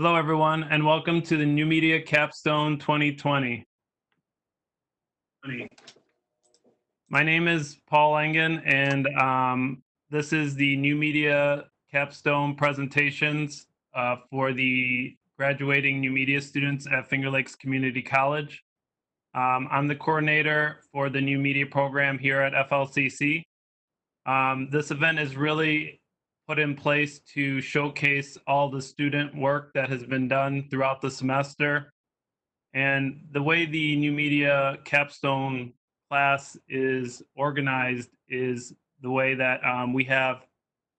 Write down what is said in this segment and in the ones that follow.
Hello, everyone, and welcome to the New Media Capstone 2020. My name is Paul Engen, and this is the New Media Capstone presentations for the graduating new media students at Finger Lakes Community College. I'm the coordinator for the new media program here at FLCC. This event is really put in place to showcase all the student work that has been done throughout the semester. And the way the new media capstone class is organized is the way that we have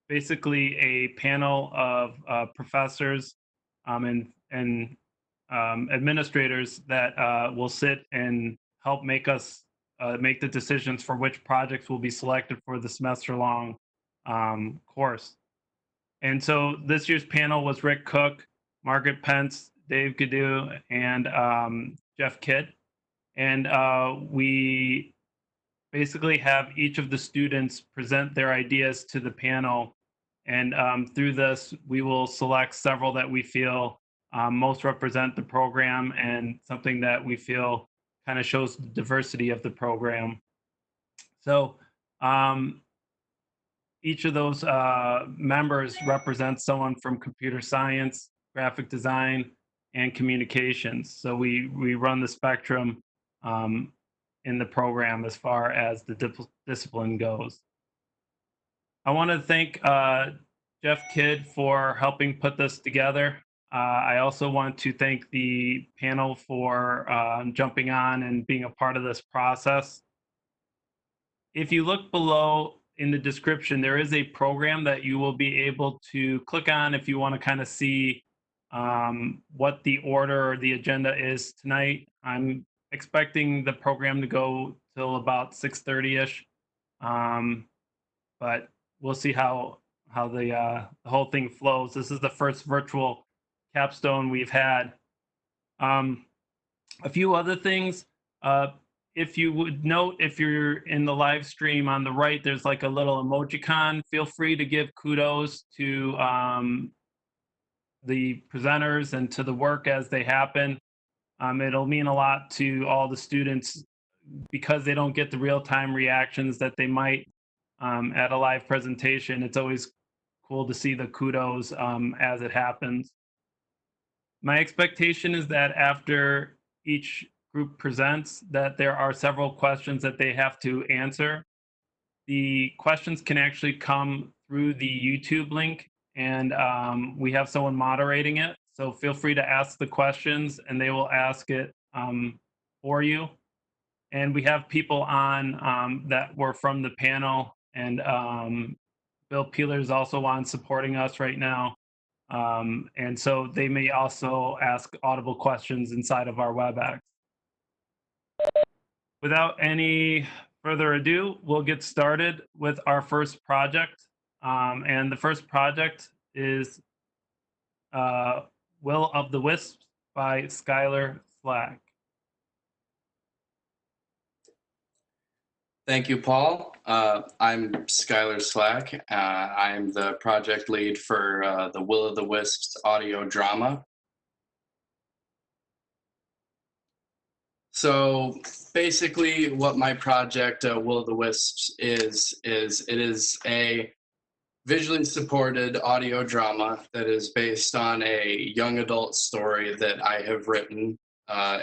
basically a panel of professors and administrators that will sit and help make us make the decisions for which projects will be selected for the semester long course. And so this year's panel was Rick Cook, Margaret Pence, Dave Gaddu, and Jeff Kidd. And we basically have each of the students present their ideas to the panel. And through this, we will select several that we feel most represent the program and something that we feel kind of shows the diversity of the program. So each of those members represents someone from computer science, graphic design, and communications. So we run the spectrum in the program as far as the discipline goes. I want to thank Jeff Kidd for helping put this together. I also want to thank the panel for jumping on and being a part of this process. If you look below in the description, there is a program that you will be able to click on if you want to kind of see what the order or the agenda is tonight. I'm expecting the program to go till about 6:30ish, but we'll see how the whole thing flows. This is the first virtual capstone we've had. A few other things. If you would note, if you're in the live stream on the right, there's like a little emojicon. Feel free to give kudos to the presenters and to the work as they happen. It'll mean a lot to all the students because they don't get the real-time reactions that they might at a live presentation. It's always cool to see the kudos as it happens. My expectation is that after each group presents that there are several questions that they have to answer. The questions can actually come through the YouTube link, and we have someone moderating it. So feel free to ask the questions and they will ask it for you. And we have people on that were from the panel, and Bill Peeler is also on supporting us right now. And so they may also ask audible questions inside of our WebEx. Without any further ado, we'll get started with our first project. And the first project is Will of the Wisps by Skylar Slack. Thank you, Paul. I'm Skylar Slack. I'm the project lead for the Will of the Wisps audio drama. So basically what my project, Will of the Wisps, is it is a visually supported audio drama that is based on a young adult story that I have written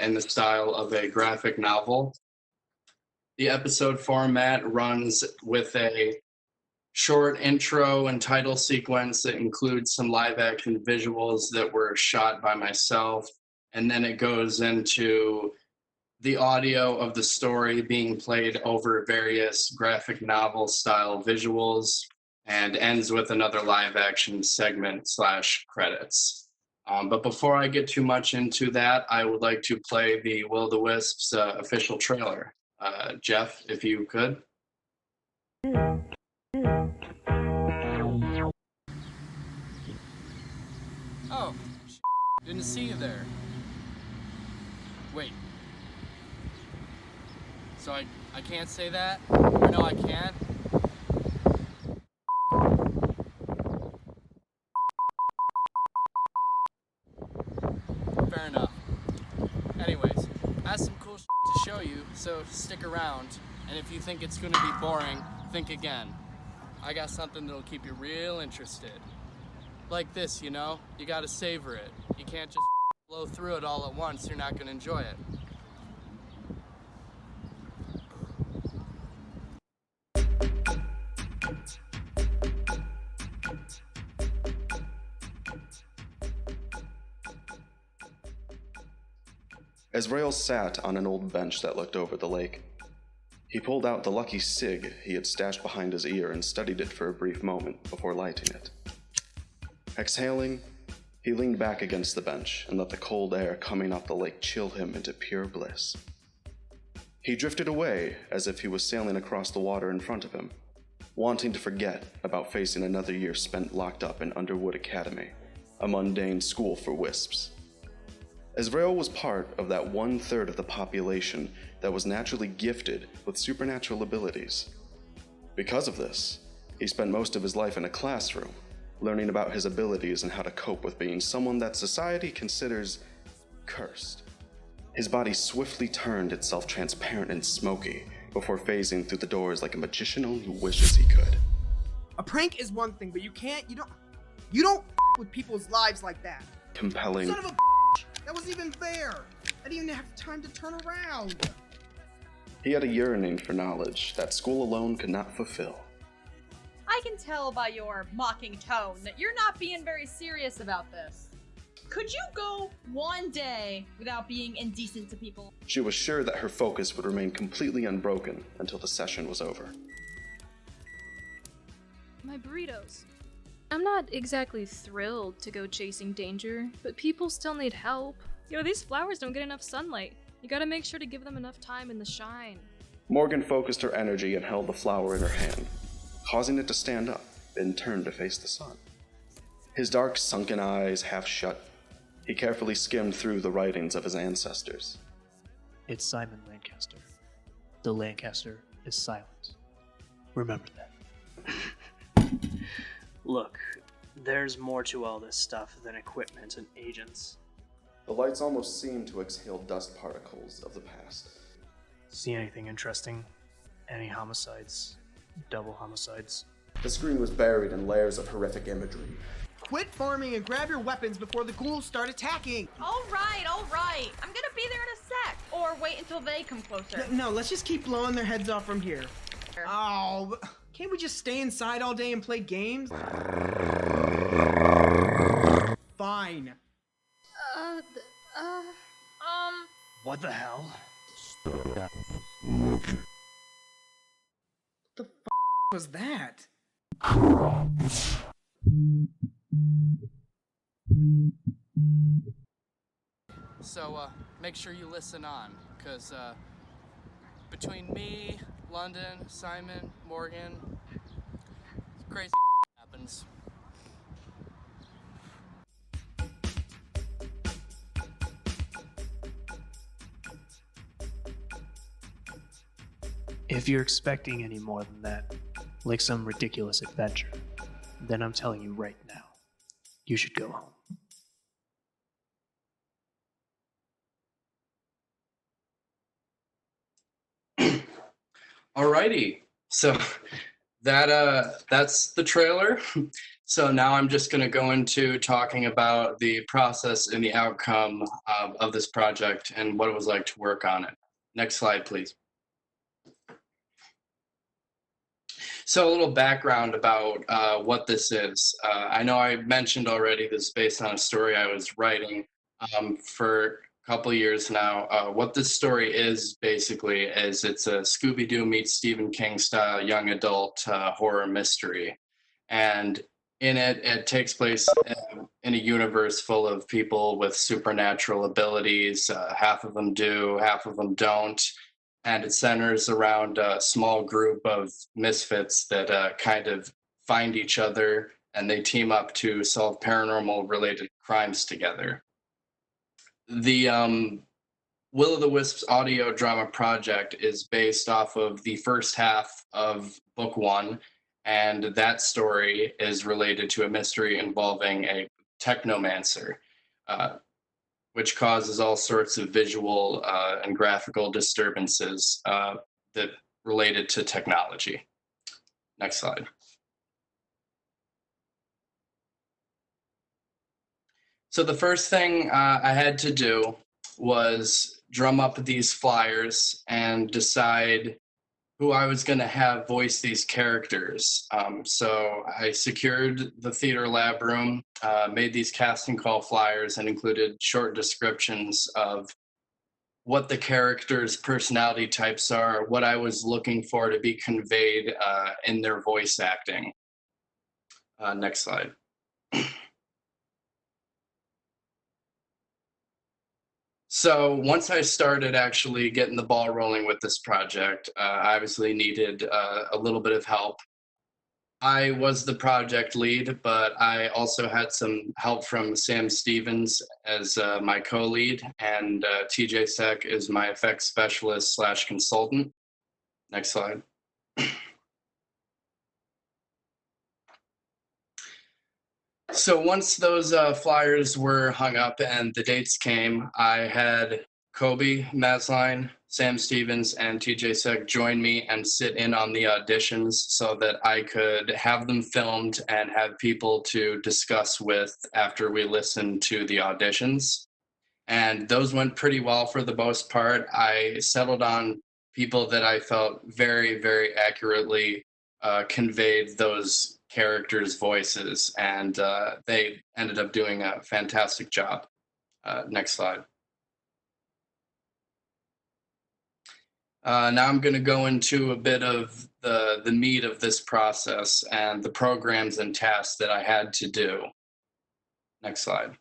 in the style of a graphic novel. The episode format runs with a short intro and title sequence that includes some live action visuals that were shot by myself, and then it goes into the audio of the story being played over various graphic novel style visuals, and ends with another live action segment / credits. But before I get too much into that, I would like to play the Will of the Wisps official trailer. Jeff, if you could. Oh, didn't see you there. Wait. So I can't say that? Or no, I can't? fair enough. Anyways, I have some cool shit to show you, so stick around. And if you think it's gonna be boring, think again. I got something that'll keep you real interested. Like this, you know? You gotta savor it. You can't just blow through it all at once, you're not gonna enjoy it. As Rail sat on an old bench that looked over the lake, he pulled out the lucky cig he had stashed behind his ear and studied it for a brief moment before lighting it. Exhaling, he leaned back against the bench and let the cold air coming off the lake chill him into pure bliss. He drifted away as if he was sailing across the water in front of him, wanting to forget about facing another year spent locked up in Underwood Academy, a mundane school for wisps. Azrael was part of that 1/3 of the population that was naturally gifted with supernatural abilities. Because of this, he spent most of his life in a classroom, learning about his abilities and how to cope with being someone that society considers cursed. His body swiftly turned itself transparent and smoky before phasing through the doors like a magician only wishes he could. A prank is one thing, but you don't with people's lives like that. Compelling. Son of a that wasn't even fair. I didn't even have time to turn around. He had a yearning for knowledge that school alone could not fulfill. I can tell by your mocking tone that you're not being very serious about this. Could you go one day without being indecent to people? She was sure that her focus would remain completely unbroken until the session was over. My burritos. I'm not exactly thrilled to go chasing danger, but people still need help. These flowers don't get enough sunlight. You gotta make sure to give them enough time in the shine. Morgan focused her energy and held the flower in her hand, causing it to stand up, then turn to face the sun. His dark, sunken eyes half shut, he carefully skimmed through the writings of his ancestors. It's Simon Lancaster. The Lancaster is silent. Remember that. Look, there's more to all this stuff than equipment and agents. The lights almost seemed to exhale dust particles of the past. See anything interesting? Any homicides? Double homicides? The screen was buried in layers of horrific imagery. Quit farming and grab your weapons before the ghouls start attacking. All right. I'm gonna be there in a sec. Or wait until they come closer. No, let's just keep blowing their heads off from here. Oh, can't we just stay inside all day and play games? Fine. What the hell? The f was that? So, make sure you listen on, because, between me, London, Simon, Morgan, crazy happens. If you're expecting any more than that, like some ridiculous adventure, then I'm telling you right now, you should go home. Alrighty, so that's the trailer. So now I'm just going to go into talking about the process and the outcome of this project and what it was like to work on it. Next slide, please. So a little background about what this is. I know I mentioned already this is based on a story I was writing for a couple of years now. What this story is basically is it's a Scooby-Doo meets Stephen King style young adult horror mystery. And in it, it takes place in a universe full of people with supernatural abilities. Half of them do, half of them don't. And it centers around a small group of misfits that kind of find each other and they team up to solve paranormal related crimes together. The Will o' the Wisps audio drama project is based off of the first half of book 1, and that story is related to a mystery involving a technomancer, which causes all sorts of visual and graphical disturbances that related to technology. Next slide. So the first thing I had to do was drum up these flyers and decide who I was going to have voice these characters. So I secured the theater lab room, made these casting call flyers, and included short descriptions of what the characters' personality types are, what I was looking for to be conveyed in their voice acting. Next slide. So once I started actually getting the ball rolling with this project, I obviously needed a little bit of help. I was the project lead, but I also had some help from Sam Stevens as my co-lead, and TJ Sek is my effects specialist / consultant. Next slide. So once those flyers were hung up and the dates came, I had Kobe Masline, Sam Stevens, and TJ Sek join me and sit in on the auditions so that I could have them filmed and have people to discuss with after we listened to the auditions. And those went pretty well for the most part. I settled on people that I felt very, very accurately conveyed those characters' voices, and they ended up doing a fantastic job. Next slide. Now I'm going to go into a bit of the meat of this process and the programs and tasks that I had to do. Next slide.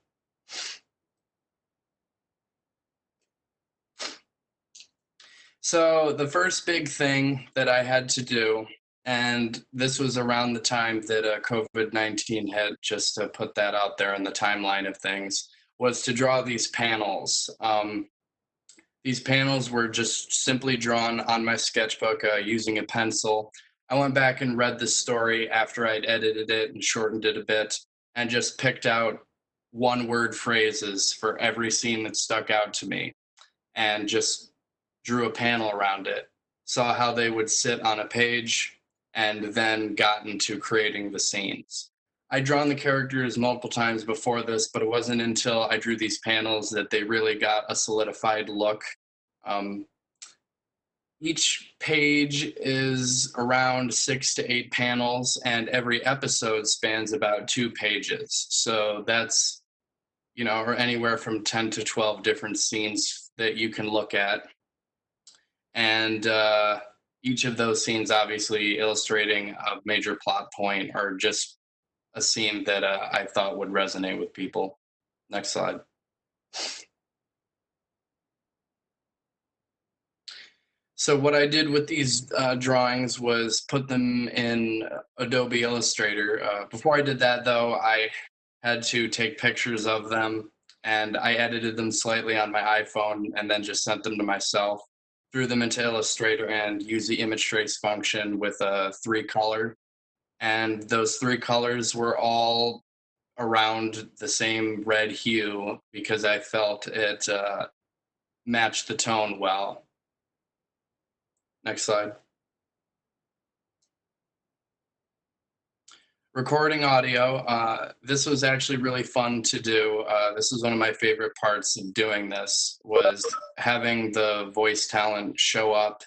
So the first big thing that I had to do, and this was around the time that COVID-19 hit, just to put that out there in the timeline of things, was to draw these panels. These panels were just simply drawn on my sketchbook using a pencil. I went back and read the story after I'd edited it and shortened it a bit, and just picked out one-word phrases for every scene that stuck out to me, and just drew a panel around it, saw how they would sit on a page, and then got into creating the scenes. I'd drawn the characters multiple times before this, but it wasn't until I drew these panels that they really got a solidified look. Each page is around 6 to 8 panels, and every episode spans about 2 pages. So that's, or anywhere from 10 to 12 different scenes that you can look at. And each of those scenes obviously illustrating a major plot point or just a scene that I thought would resonate with people. Next slide. So what I did with these drawings was put them in Adobe Illustrator. Before I did that, though, I had to take pictures of them, and I edited them slightly on my iPhone and then just sent them to myself. Threw them into Illustrator and used the image trace function with a 3-color. And those 3 colors were all around the same red hue because I felt it matched the tone well. Next slide. Recording audio. This was actually really fun to do. This was one of my favorite parts of doing this, was having the voice talent show up.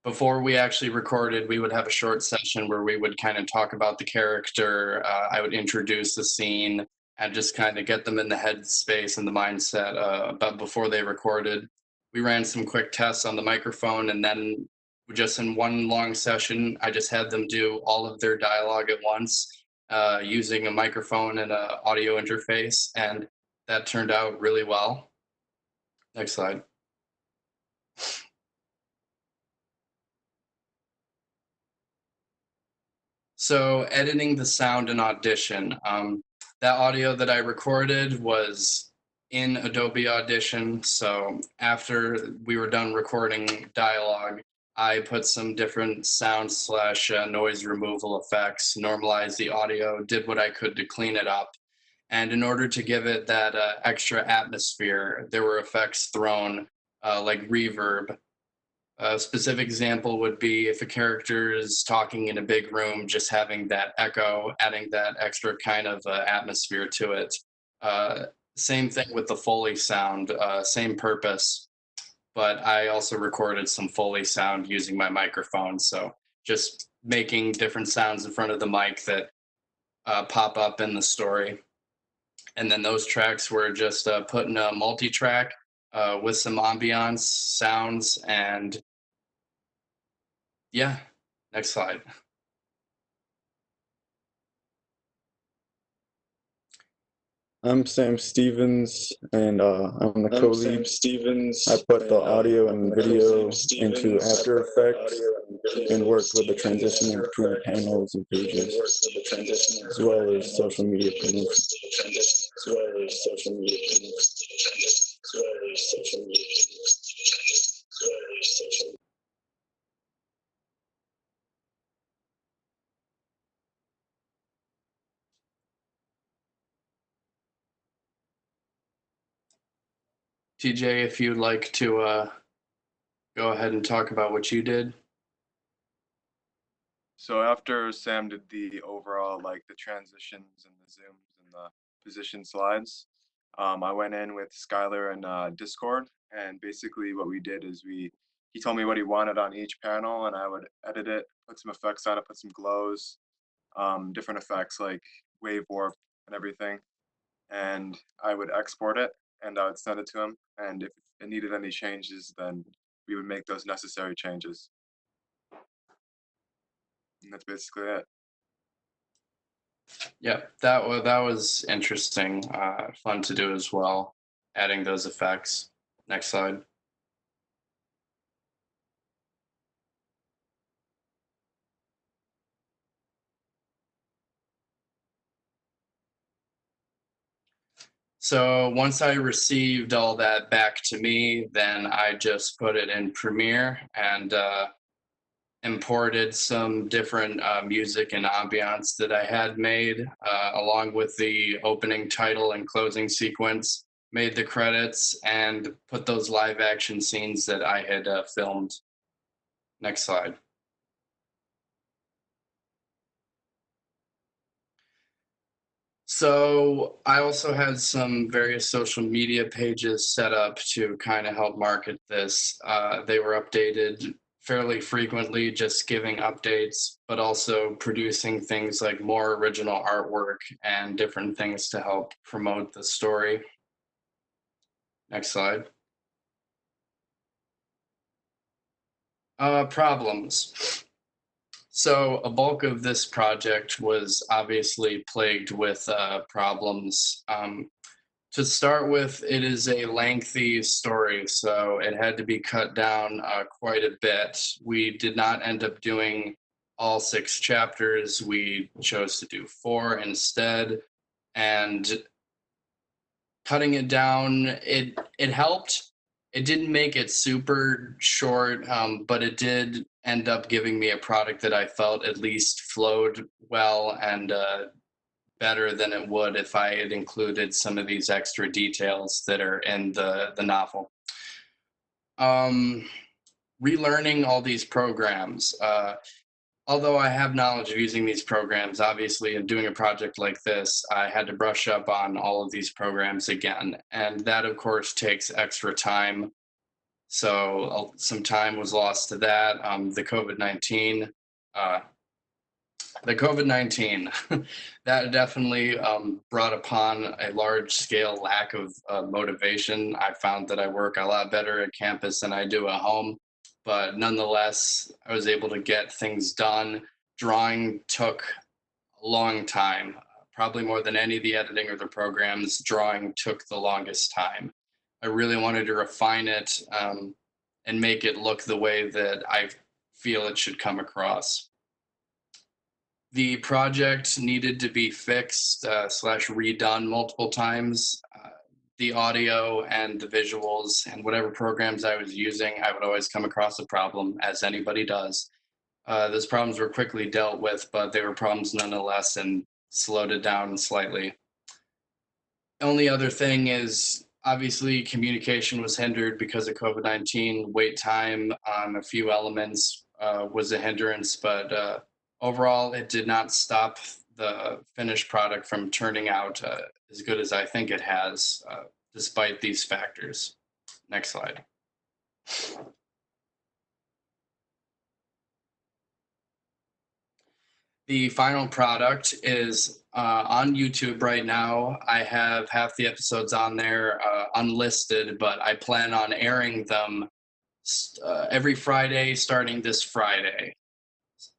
Before we actually recorded, we would have a short session where we would kind of talk about the character. I would introduce the scene and just kind of get them in the headspace and the mindset. But before they recorded, we ran some quick tests on the microphone, and then just in one long session, I just had them do all of their dialogue at once using a microphone and an audio interface, and that turned out really well. Next slide. So editing the sound in Audition. That audio that I recorded was in Adobe Audition. So after we were done recording dialogue, I put some different sound / noise removal effects, normalized the audio, did what I could to clean it up. And in order to give it that extra atmosphere, there were effects thrown like reverb. A specific example would be if a character is talking in a big room, just having that echo, adding that extra kind of atmosphere to it. Uh, Same thing with the Foley sound, same purpose, but I also recorded some Foley sound using my microphone. So just making different sounds in front of the mic that pop up in the story. And then those tracks were just put in a multi-track with some ambiance sounds. And yeah, next slide. I'm Sam Stevens, and I'm the co-lead. I put the audio and video into After Effects and worked with the transitioning between panels and pages, as well as social media pages. TJ, if you'd like to go ahead and talk about what you did. So after Sam did the overall, like the transitions and the zooms and the position slides, I went in with Skylar and Discord, and basically what we did is he told me what he wanted on each panel, and I would edit it, put some effects on it, put some glows, different effects like wave warp and everything, and I would export it and I would send it to him, and if it needed any changes, then we would make those necessary changes. And that's basically it. Yeah, that was interesting, fun to do as well, adding those effects. Next slide. So once I received all that back to me, then I just put it in Premiere and imported some different music and ambiance that I had made, along with the opening title and closing sequence, made the credits, and put those live action scenes that I had filmed. Next slide. So I also had some various social media pages set up to kind of help market this. They were updated fairly frequently, just giving updates, but also producing things like more original artwork and different things to help promote the story. Next slide. Problems. So a bulk of this project was obviously plagued with problems. To start with, it is a lengthy story, so it had to be cut down quite a bit. We did not end up doing all 6 chapters. We chose to do 4 instead, and cutting it down, it helped. It didn't make it super short, but it did end up giving me a product that I felt at least flowed well and better than it would if I had included some of these extra details that are in the novel. Relearning all these programs. Although I have knowledge of using these programs, obviously in doing a project like this, I had to brush up on all of these programs again. And that, of course, takes extra time. So some time was lost to that. The COVID-19, that definitely brought upon a large scale lack of motivation. I found that I work a lot better at campus than I do at home, but nonetheless, I was able to get things done. Drawing took a long time, probably more than any of the editing or the programs. Drawing took the longest time. I really wanted to refine it and make it look the way that I feel it should come across. The project needed to be fixed / redone multiple times. The audio and the visuals and whatever programs I was using, I would always come across a problem, as anybody does. Those problems were quickly dealt with, but they were problems nonetheless and slowed it down slightly. Only other thing is obviously communication was hindered because of COVID-19. Wait time on a few elements was a hindrance, but overall, it did not stop the finished product from turning out as good as I think it has, despite these factors. Next slide. The final product is on YouTube right now. I have half the episodes on there unlisted, but I plan on airing them every Friday starting this Friday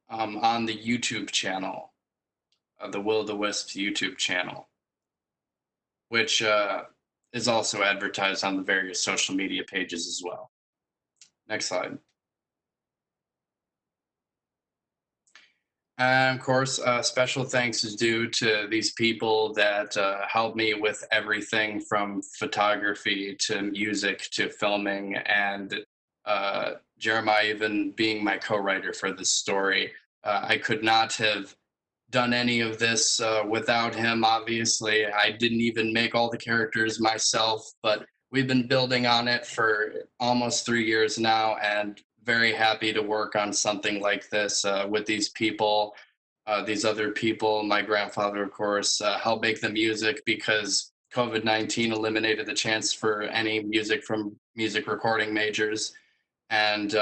on the YouTube channel, the Will of the Wisps YouTube channel, which is also advertised on the various social media pages as well. Next slide. And of course, special thanks is due to these people that helped me with everything from photography to music to filming, and Jeremiah even being my co-writer for this story. I could not have done any of this without him, obviously. I didn't even make all the characters myself, but we've been building on it for almost 3 years now, and very happy to work on something like this with these people, these other people. My grandfather, of course, helped make the music because COVID-19 eliminated the chance for any music from music recording majors. And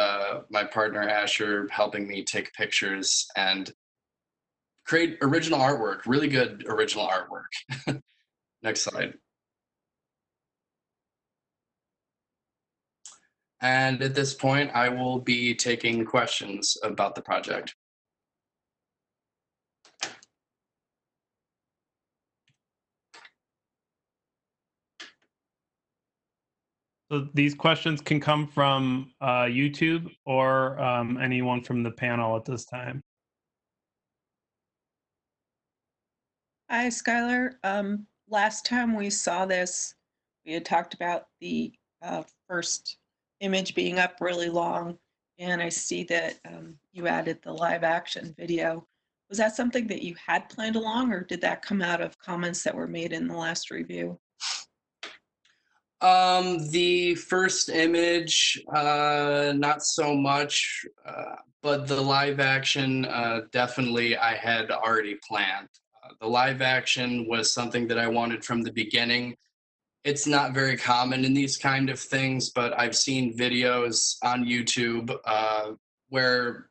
my partner, Asher, helping me take pictures and create original artwork, really good original artwork. Next slide. And at this point, I will be taking questions about the project. So these questions can come from YouTube or anyone from the panel at this time. Hi, Skylar. Last time we saw this, we had talked about the first image being up really long, and I see that you added the live action video. Was that something that you had planned along, or did that come out of comments that were made in the last review? The first image, not so much, but the live action, definitely I had already planned. The live action was something that I wanted from the beginning. It's not very common in these kind of things, but I've seen videos on YouTube where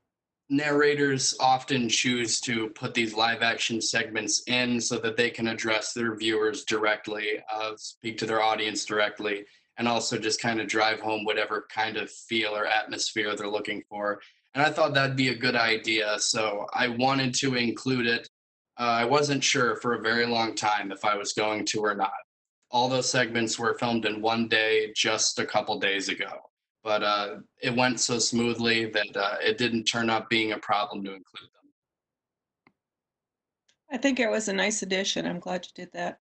narrators often choose to put these live action segments in so that they can address their viewers directly, speak to their audience directly, and also just kind of drive home whatever kind of feel or atmosphere they're looking for. And I thought that'd be a good idea, so I wanted to include it. I wasn't sure for a very long time if I was going to or not. All those segments were filmed in one day just a couple days ago. But it went so smoothly that it didn't turn out being a problem to include them. I think it was a nice addition. I'm glad you did that.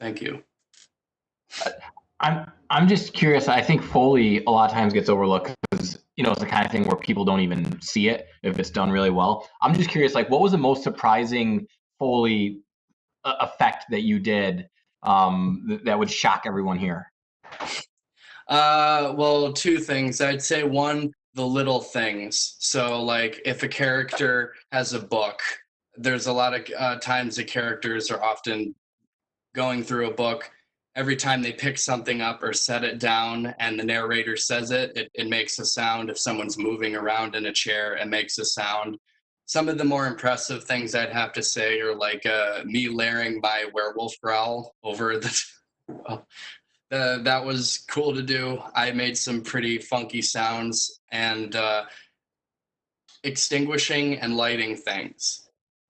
Thank you. I'm just curious. I think Foley a lot of times gets overlooked because it's the kind of thing where people don't even see it if it's done really well. I'm just curious, like, what was the most surprising Foley effect that you did that would shock everyone here? Well, two things. I'd say one, the little things. So, like, if a character has a book, there's a lot of times the characters are often going through a book. Every time they pick something up or set it down and the narrator says it makes a sound. If someone's moving around in a chair, it makes a sound. Some of the more impressive things I'd have to say are like me layering my werewolf growl over the... That was cool to do. I made some pretty funky sounds, and extinguishing and lighting things.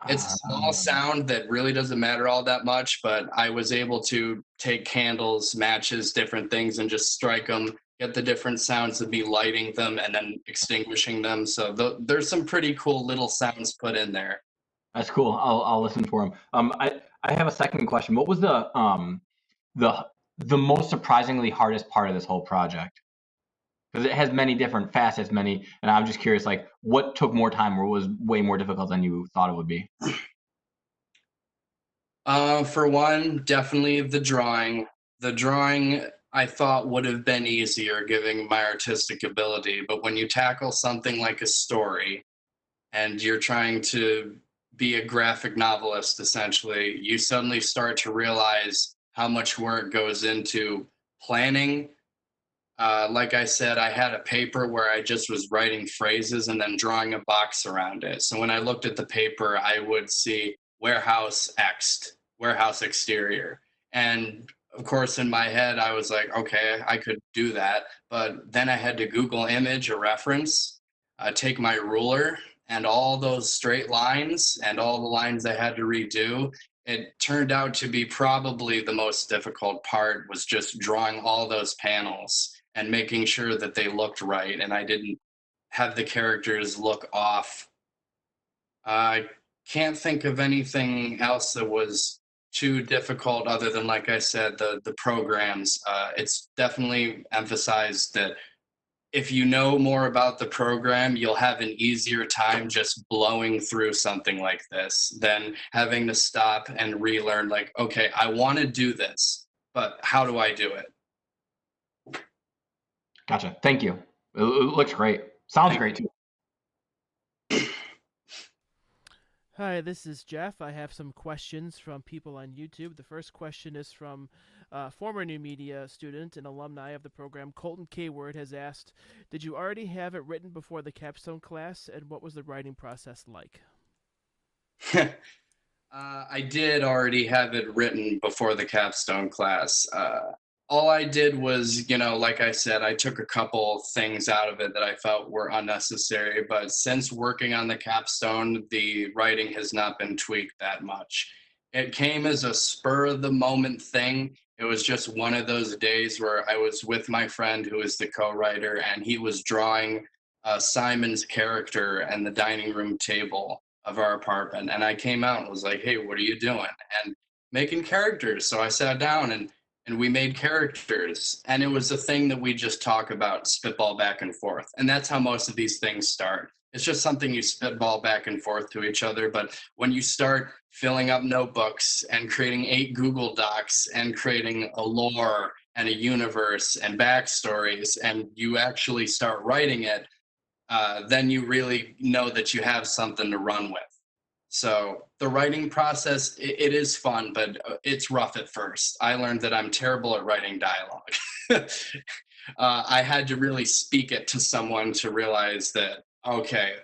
It's a small sound that really doesn't matter all that much, but I was able to take candles, matches, different things, and just strike them, get the different sounds of me lighting them and then extinguishing them. So there's some pretty cool little sounds put in there. That's cool. I'll listen for them. I have a second question. What was the most surprisingly hardest part of this whole project? Because it has many different facets, and I'm just curious, like, what took more time or was way more difficult than you thought it would be? For one, definitely the drawing. The drawing I thought would have been easier given my artistic ability, but when you tackle something like a story and you're trying to be a graphic novelist, essentially, you suddenly start to realize how much work goes into planning. Like I said, I had a paper where I just was writing phrases and then drawing a box around it. So when I looked at the paper, I would see warehouse X, warehouse exterior. And of course, in my head, I was like, okay, I could do that. But then I had to Google image a reference, take my ruler, and all those straight lines and all the lines I had to redo. It turned out to be probably the most difficult part was just drawing all those panels and making sure that they looked right and I didn't have the characters look off. I can't think of anything else that was too difficult other than, like I said, the programs. It's definitely emphasized that if you know more about the program, you'll have an easier time just blowing through something like this than having to stop and relearn, like, okay, I want to do this, but how do I do it? Gotcha. Thank you. It looks great. Sounds great too. Hi, this is Jeff. I have some questions from people on YouTube. The first question is from former New Media student and alumni of the program, Colton K. Word, has asked, did you already have it written before the capstone class, and what was the writing process like? I did already have it written before the capstone class. All I did was, like I said, I took a couple things out of it that I felt were unnecessary. But since working on the capstone, the writing has not been tweaked that much. It came as a spur of the moment thing. It was just one of those days where I was with my friend who is the co-writer, and he was drawing Simon's character and the dining room table of our apartment. And I came out and was like, hey, what are you doing? And making characters. So I sat down and we made characters. And it was a thing that we just talk about, spitball back and forth. And that's how most of these things start. It's just something you spitball back and forth to each other. But when you start filling up notebooks and creating 8 Google Docs and creating a lore and a universe and backstories, and you actually start writing it, then you really know that you have something to run with. So the writing process, it is fun, but it's rough at first. I learned that I'm terrible at writing dialogue. I had to really speak it to someone to realize that, okay,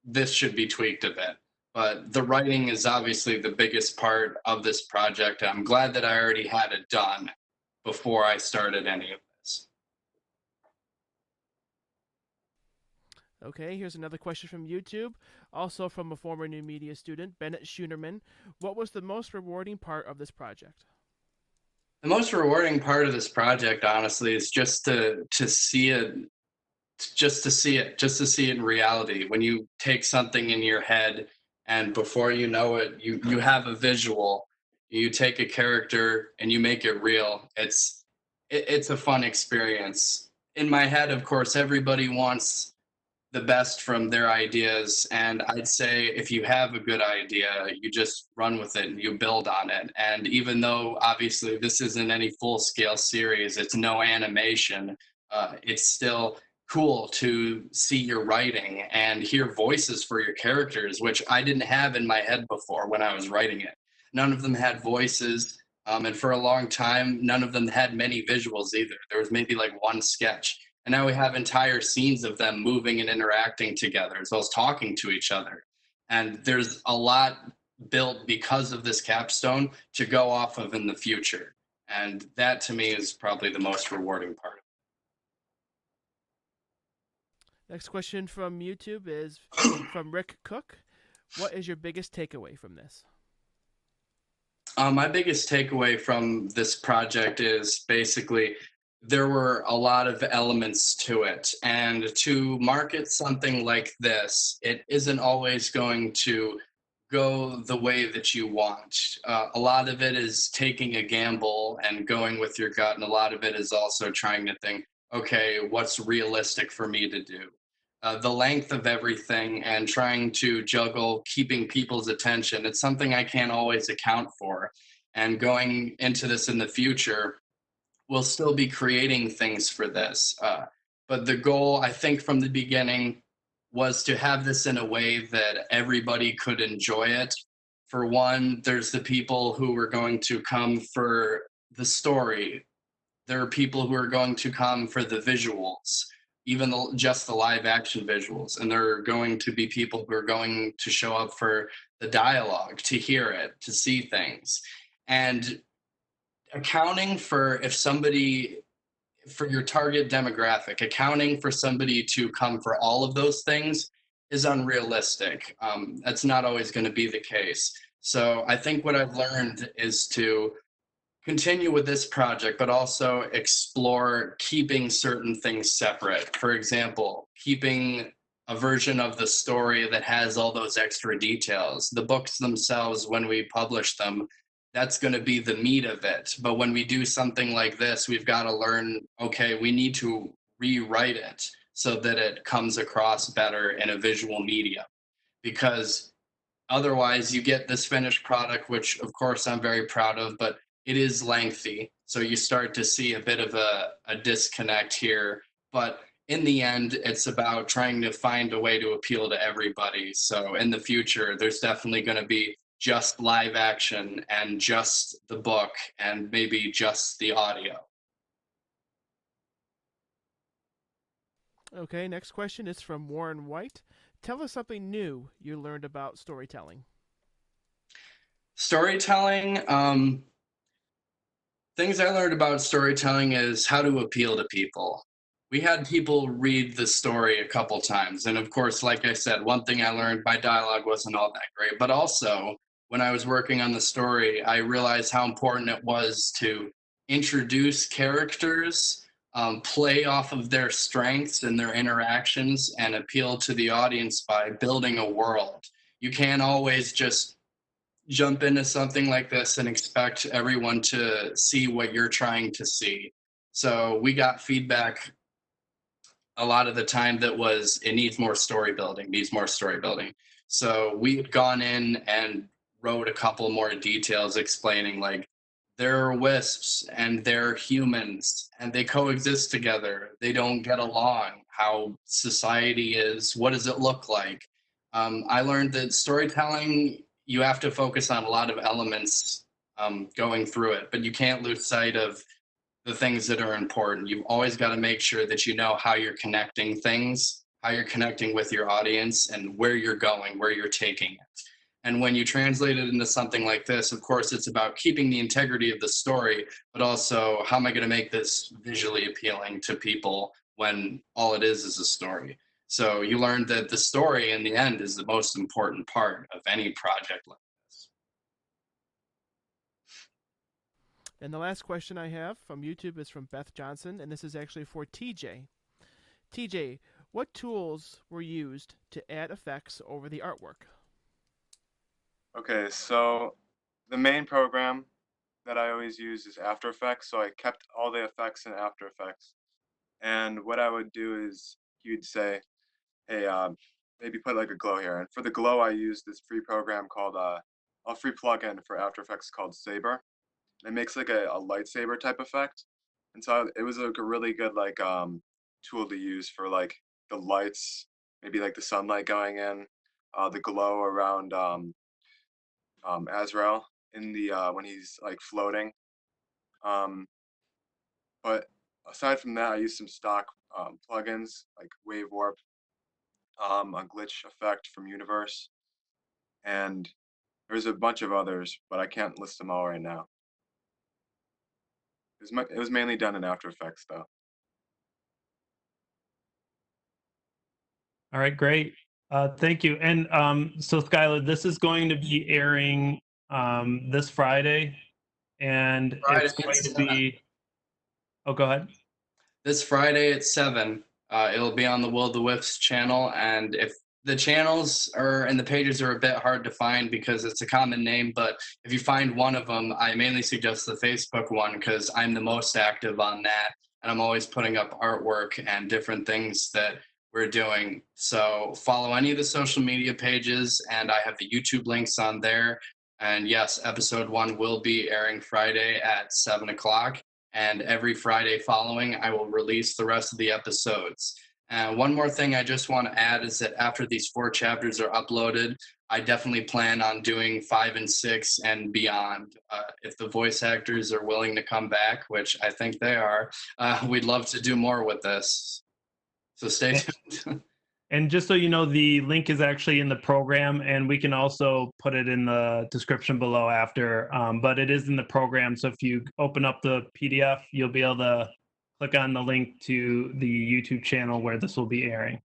this should be tweaked a bit. But the writing is obviously the biggest part of this project. I'm glad that I already had it done before I started any of this. Okay, here's another question from YouTube, also from a former New Media student, Bennett Schoonerman. What was the most rewarding part of this project? The most rewarding part of this project, honestly, is just to see it, just to see it in reality. When you take something in your head and before you know it, you have a visual, you take a character and you make it real. It's a fun experience. In my head, of course, everybody wants the best from their ideas. And I'd say if you have a good idea, you just run with it and you build on it. And even though obviously this isn't any full scale series, it's no animation, it's still cool to see your writing and hear voices for your characters, which I didn't have in my head before when I was writing it. None of them had voices. And for a long time, none of them had many visuals either. There was maybe like one sketch. And now we have entire scenes of them moving and interacting together as well as talking to each other. And there's a lot built because of this capstone to go off of in the future. And that to me is probably the most rewarding part. Next question from YouTube is from Rick Cook. What is your biggest takeaway from this? My biggest takeaway from this project is basically there were a lot of elements to it. And to market something like this, it isn't always going to go the way that you want. A lot of it is taking a gamble and going with your gut. And a lot of it is also trying to think, okay, what's realistic for me to do? The length of everything and trying to juggle keeping people's attention. It's something I can't always account for. And going into this in the future, we'll still be creating things for this. But the goal, I think, from the beginning was to have this in a way that everybody could enjoy it. For one, there's the people who are going to come for the story. There are people who are going to come for the visuals, even just the live action visuals. And there are going to be people who are going to show up for the dialogue, to hear it, to see things. And accounting for if somebody, for your target demographic, accounting for somebody to come for all of those things is unrealistic. That's not always going to be the case. So I think what I've learned is to continue with this project, but also explore keeping certain things separate. For example, keeping a version of the story that has all those extra details. The books themselves, when we publish them, that's going to be the meat of it. But when we do something like this, we've got to learn, okay, we need to rewrite it so that it comes across better in a visual medium. Because otherwise, you get this finished product, which of course I'm very proud of, but it is lengthy. So you start to see a bit of a disconnect here. But in the end, it's about trying to find a way to appeal to everybody. So in the future, there's definitely going to be just live action and just the book and maybe just the audio. Okay, next question is from Warren White. Tell us something new you learned about storytelling. Storytelling, things I learned about storytelling is how to appeal to people. We had people read the story a couple times. And of course, like I said, one thing I learned, my dialogue wasn't all that great. But also, when I was working on the story, I realized how important it was to introduce characters, play off of their strengths and their interactions, and appeal to the audience by building a world. You can't always just jump into something like this and expect everyone to see what you're trying to see. So we got feedback a lot of the time that was, it needs more story building, needs more story building. So we had gone in and wrote a couple more details explaining, like, there are wisps and they're humans and they coexist together. They don't get along. How society is, what does it look like? I learned that storytelling, you have to focus on a lot of elements going through it, but you can't lose sight of the things that are important. You've always got to make sure that you know how you're connecting things, how you're connecting with your audience, and where you're going, where you're taking it. And when you translate it into something like this, of course, it's about keeping the integrity of the story, but also how am I going to make this visually appealing to people when all it is a story. So you learned that the story in the end is the most important part of any project like this. And the last question I have from YouTube is from Beth Johnson, and this is actually for TJ. TJ, what tools were used to add effects over the artwork? Okay, so the main program that I always use is After Effects, so I kept all the effects in After Effects. And what I would do is you'd say, hey, maybe put like a glow here. And for the glow, I use this free program called a free plugin for After Effects called Saber. It makes like a lightsaber type effect. And so it was like a really good like tool to use for like the lights, maybe like the sunlight going in, the glow around Azrael in the when he's like floating. Um, but aside from that, I use some stock plugins like Wave Warp, a glitch effect from Universe, and there's a bunch of others, but I can't list them all right now. It was mainly done in After Effects though. All right, great. Thank you. And so, Skylar, this is going to be airing this Friday, and it's Friday going at to 7. be. Oh, go ahead. This Friday at 7. It'll be on the Will the Wisps channel, and if the channels are and the pages are a bit hard to find because it's a common name, but if you find one of them, I mainly suggest the Facebook one because I'm the most active on that, and I'm always putting up artwork and different things that we're doing. So follow any of the social media pages, and I have the YouTube links on there. And yes, episode 1 will be airing Friday at 7 o'clock. And every Friday following, I will release the rest of the episodes. And one more thing I just want to add is that after these 4 chapters are uploaded, I definitely plan on doing 5 and 6 and beyond. If the voice actors are willing to come back, which I think they are, we'd love to do more with this. So stay tuned. And just so you know, the link is actually in the program, and we can also put it in the description below after. But it is in the program, so if you open up the PDF, you'll be able to click on the link to the YouTube channel where this will be airing.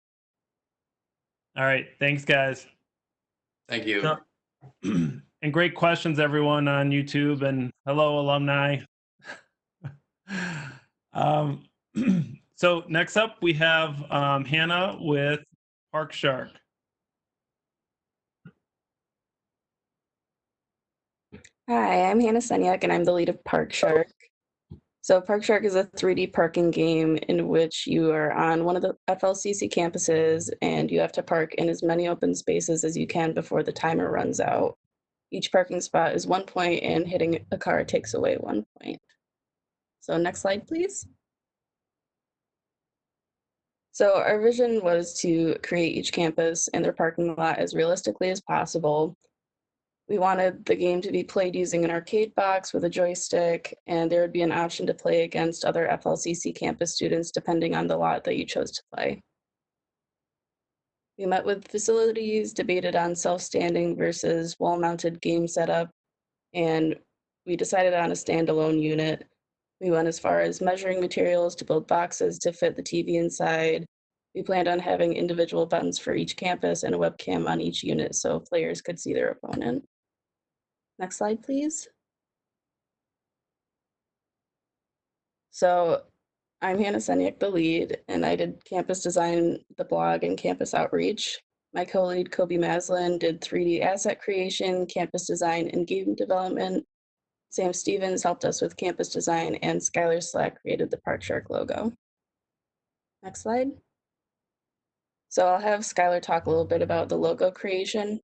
All right, thanks, guys. Thank you. So, and great questions, everyone on YouTube, and hello, alumni. So next up, we have Hannah with Park Shark. Hi, I'm Hannah Senyak, and I'm the lead of Park Shark. So Park Shark is a 3D parking game in which you are on one of the FLCC campuses, and you have to park in as many open spaces as you can before the timer runs out. Each parking spot is 1 point, and hitting a car takes away 1 point. So next slide, please. So our vision was to create each campus and their parking lot as realistically as possible. We wanted the game to be played using an arcade box with a joystick, and there would be an option to play against other FLCC campus students depending on the lot that you chose to play. We met with facilities, debated on self-standing versus wall-mounted game setup, and we decided on a standalone unit. We went as far as measuring materials to build boxes to fit the TV inside. We planned on having individual buttons for each campus and a webcam on each unit so players could see their opponent. Next slide, please. So I'm Hannah Senyak, the lead, and I did campus design, the blog, and campus outreach. My co-lead, Kobe Maslin, did 3D asset creation, campus design, and game development. Sam Stevens helped us with campus design, and Skylar Slack created the Park Shark logo. Next slide. So I'll have Skylar talk a little bit about the logo creation.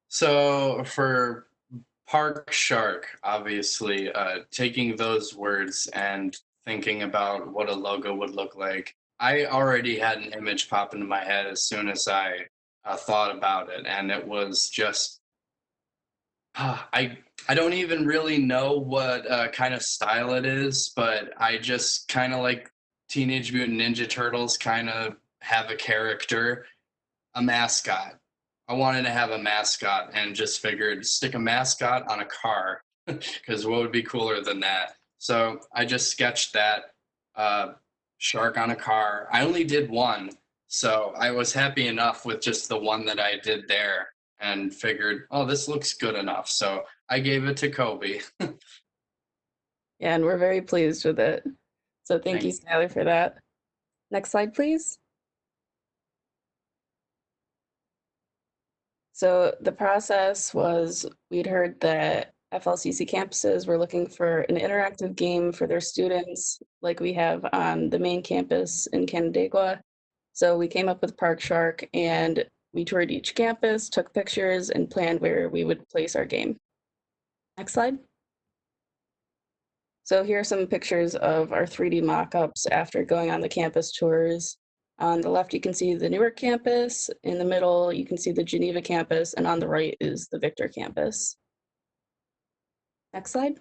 So for Park Shark, obviously, taking those words and thinking about what a logo would look like, I already had an image pop into my head as soon as I thought about it, and it was just I don't even really know what kind of style it is, but I just kind of like Teenage Mutant Ninja Turtles kind of have a character, a mascot. I wanted to have a mascot and just figured stick a mascot on a car because what would be cooler than that? So I just sketched that shark on a car. I only did one, so I was happy enough with just the one that I did there and figured, oh, this looks good enough. So I gave it to Kobe. Yeah, and we're very pleased with it. So thank you, Skylar, for that. Next slide, please. So the process was, we'd heard that FLCC campuses were looking for an interactive game for their students like we have on the main campus in Canandaigua. So we came up with Park Shark, and we toured each campus, took pictures, and planned where we would place our game. Next slide. So here are some pictures of our 3D mock-ups after going on the campus tours. On the left, you can see the Newark campus. In the middle, you can see the Geneva campus, and on the right is the Victor campus. Next slide.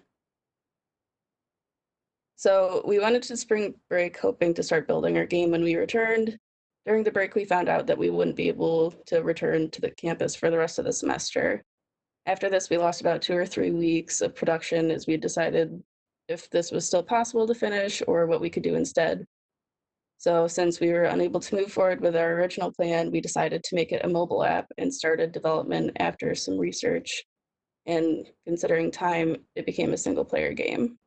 So we went into spring break hoping to start building our game when we returned. During the break, we found out that we wouldn't be able to return to the campus for the rest of the semester. After this, we lost about 2 or 3 weeks of production as we decided if this was still possible to finish or what we could do instead. So since we were unable to move forward with our original plan, we decided to make it a mobile app and started development after some research. And considering time, it became a single player game.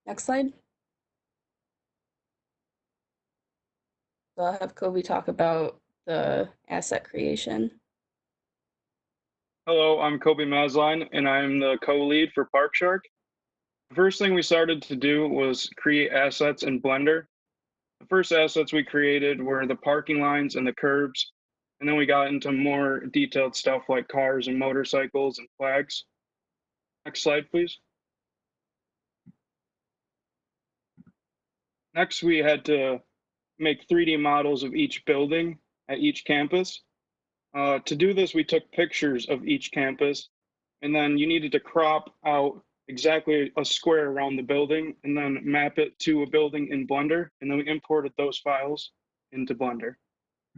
Next slide. So I'll have Kobe talk about the asset creation. Hello, I'm Kobe Masline, and I'm the co-lead for Park Shark. The first thing we started to do was create assets in Blender. The first assets we created were the parking lines and the curbs. And then we got into more detailed stuff like cars and motorcycles and flags. Next slide, please. Next, we had to make 3D models of each building at each campus. To do this, we took pictures of each campus, and then you needed to crop out exactly a square around the building and then map it to a building in Blender. And then we imported those files into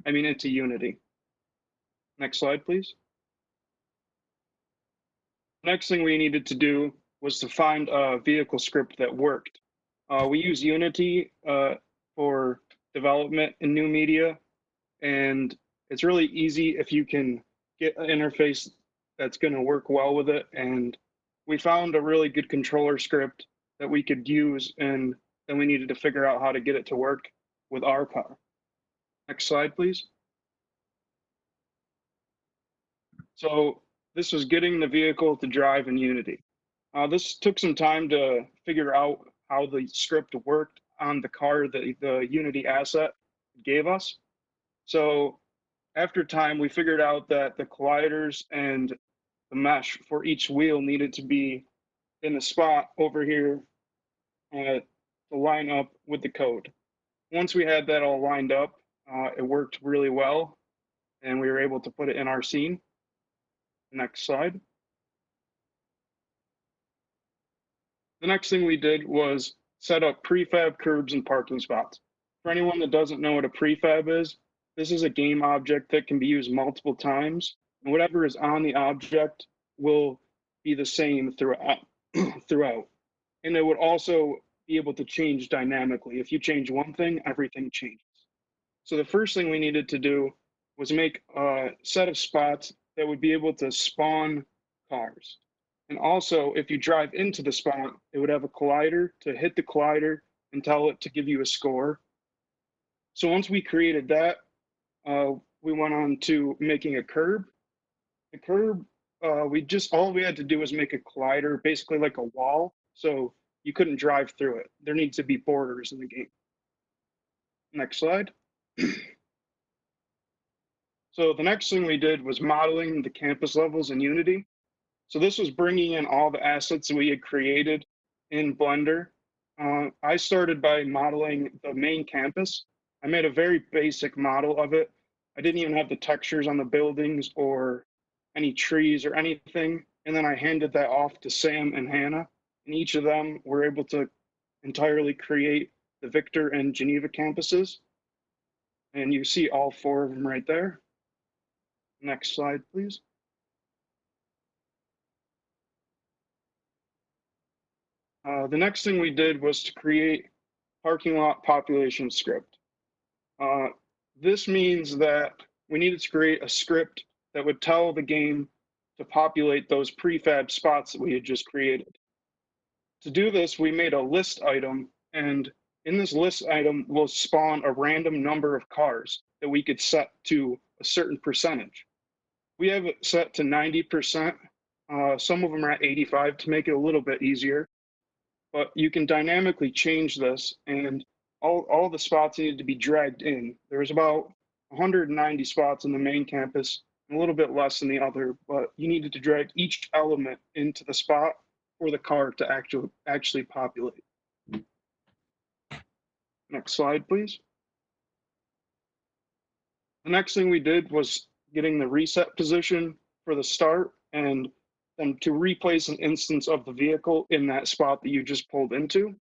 into Unity. Next slide, please. Next thing we needed to do was to find a vehicle script that worked. We use Unity for development in new media, and it's really easy if you can get an interface that's going to work well with it. And we found a really good controller script that we could use, and then we needed to figure out how to get it to work with our car. Next slide, please. So this was getting the vehicle to drive in Unity. This took some time to figure out how the script worked on the car that the Unity asset gave us. So after time, we figured out that the colliders and the mesh for each wheel needed to be in a spot over here to line up with the code. Once we had that all lined up, it worked really well, and we were able to put it in our scene. Next slide. The next thing we did was set up prefab curbs and parking spots. For anyone that doesn't know what a prefab is, this is a game object that can be used multiple times, and whatever is on the object will be the same throughout. And it would also be able to change dynamically. If you change one thing, everything changes. So the first thing we needed to do was make a set of spots that would be able to spawn cars. And also, if you drive into the spot, it would have a collider to hit the collider and tell it to give you a score. So once we created that, we went on to making a curb. The curb, all we had to do was make a collider, basically like a wall, so you couldn't drive through it. There needs to be borders in the game. Next slide. So the next thing we did was modeling the campus levels in Unity. So this was bringing in all the assets that we had created in Blender. I started by modeling the main campus. I made a very basic model of it. I didn't even have the textures on the buildings or any trees or anything. And then I handed that off to Sam and Hannah. And each of them were able to entirely create the Victor and Geneva campuses. And you see all 4 of them right there. Next slide, please. The next thing we did was to create parking lot population script. This means that we needed to create a script that would tell the game to populate those prefab spots that we had just created. To do this, we made a list item, and in this list item will spawn a random number of cars that we could set to a certain percentage. We have it set to 90%. Some of them are at 85 to make it a little bit easier. But you can dynamically change this, and all the spots needed to be dragged in. There was about 190 spots in the main campus, and a little bit less in the other, but you needed to drag each element into the spot for the car to actually populate. Next slide, please. The next thing we did was getting the reset position for the start, and then to replace an instance of the vehicle in that spot that you just pulled into.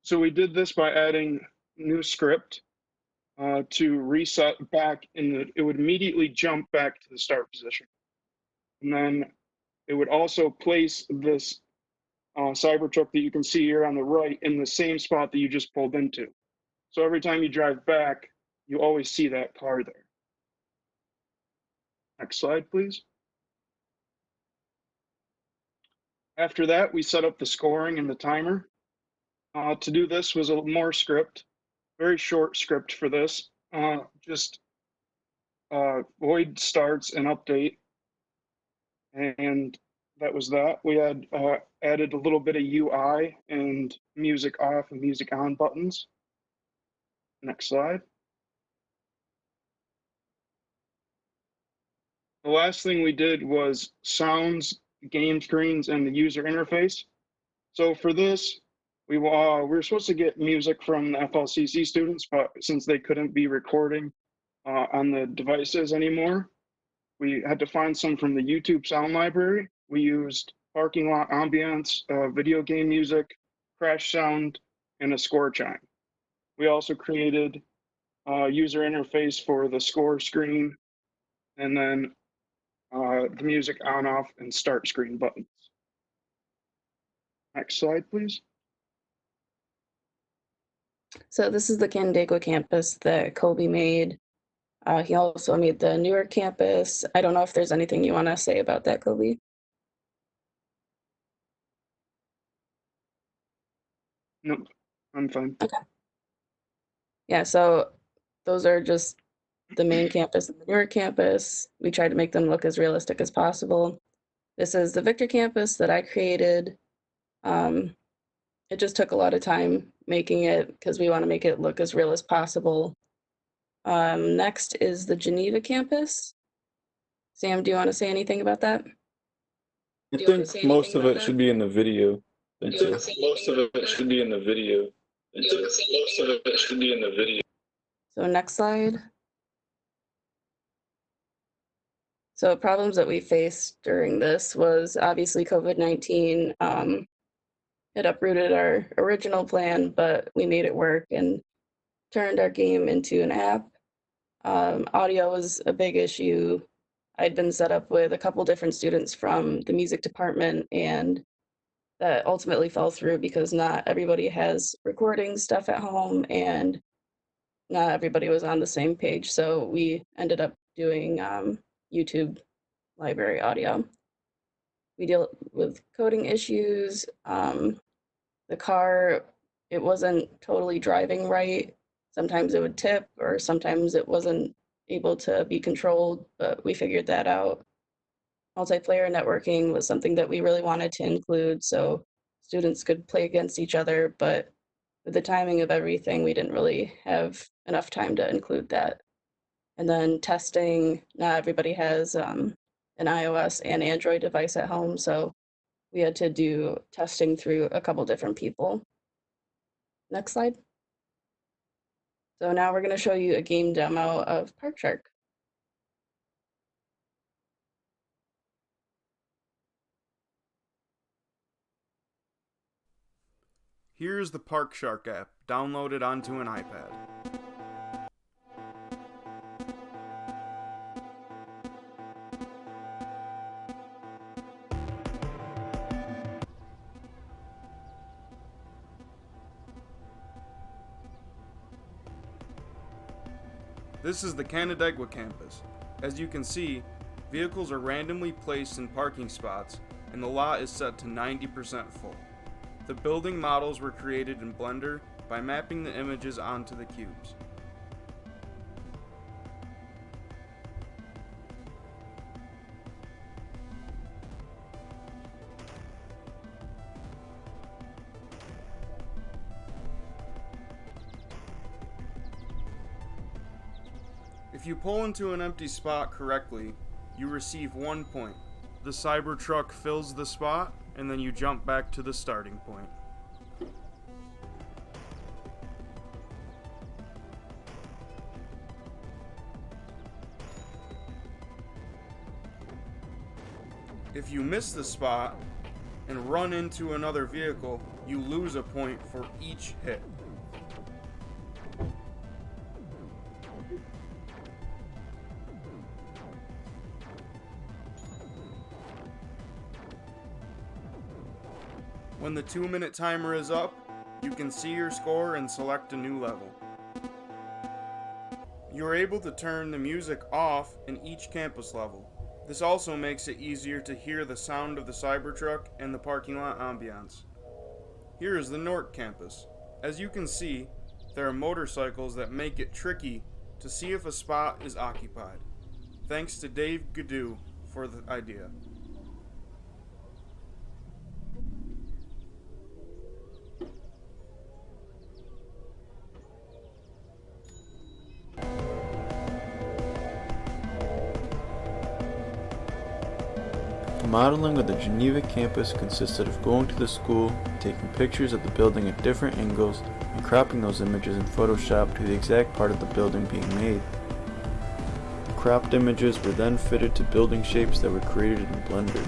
So we did this by adding new script to reset back it would immediately jump back to the start position. And then it would also place this Cybertruck that you can see here on the right in the same spot that you just pulled into. So every time you drive back, you always see that car there. Next slide, please. After that, we set up the scoring and the timer. To do this was a more script, very short script for this. Just void starts and update. And that was that. We had added a little bit of UI and music off and music on buttons. Next slide. The last thing we did was sounds, game screens, and the user interface. So for this, we were supposed to get music from the FLCC students, but since they couldn't be recording on the devices anymore, we had to find some from the YouTube sound library. We used parking lot ambience, video game music, crash sound, and a score chime. We also created a user interface for the score screen, and then the music on, off, and start screen buttons. Next slide, please. So this is the Canandaigua campus that Kobe made. He also made the Newark campus. I don't know if there's anything you want to say about that, Kobe. Nope, I'm fine. Okay. Yeah, so those are just the main campus and the Newark campus. We tried to make them look as realistic as possible. This is the Victor campus that I created. It just took a lot of time making it because we want to make it look as real as possible. Next is the Geneva campus. Sam, do you want to say anything about that? I think most of it should be in the video. Most of it should be in the video. Most of it should be in the video. So next slide. So problems that we faced during this was obviously COVID-19. It uprooted our original plan, but we made it work and turned our game into an app. Audio was a big issue. I'd been set up with a couple different students from the music department, and that ultimately fell through because not everybody has recording stuff at home and not everybody was on the same page. So we ended up doing YouTube library audio. We deal with coding issues. The car, it wasn't totally driving right. Sometimes it would tip or sometimes it wasn't able to be controlled, but we figured that out. Multiplayer networking was something that we really wanted to include so students could play against each other, but with the timing of everything, we didn't really have enough time to include that. And then testing, not everybody has an iOS and Android device at home, so we had to do testing through a couple different people. Next slide. So now we're going to show you a game demo of Park Shark. Here's the Park Shark app, downloaded onto an iPad. This is the Canandaigua campus. As you can see, vehicles are randomly placed in parking spots, and the lot is set to 90% full. The building models were created in Blender by mapping the images onto the cubes. If you pull into an empty spot correctly, you receive 1 point. The Cybertruck fills the spot, and then you jump back to the starting point. If you miss the spot and run into another vehicle, you lose a point for each hit. When the 2-minute timer is up, you can see your score and select a new level. You are able to turn the music off in each campus level. This also makes it easier to hear the sound of the Cybertruck and the parking lot ambiance. Here is the Newark campus. As you can see, there are motorcycles that make it tricky to see if a spot is occupied. Thanks to Dave Gadoo for the idea. Modeling of the Geneva campus consisted of going to the school, taking pictures of the building at different angles, and cropping those images in Photoshop to the exact part of the building being made. The cropped images were then fitted to building shapes that were created in Blender.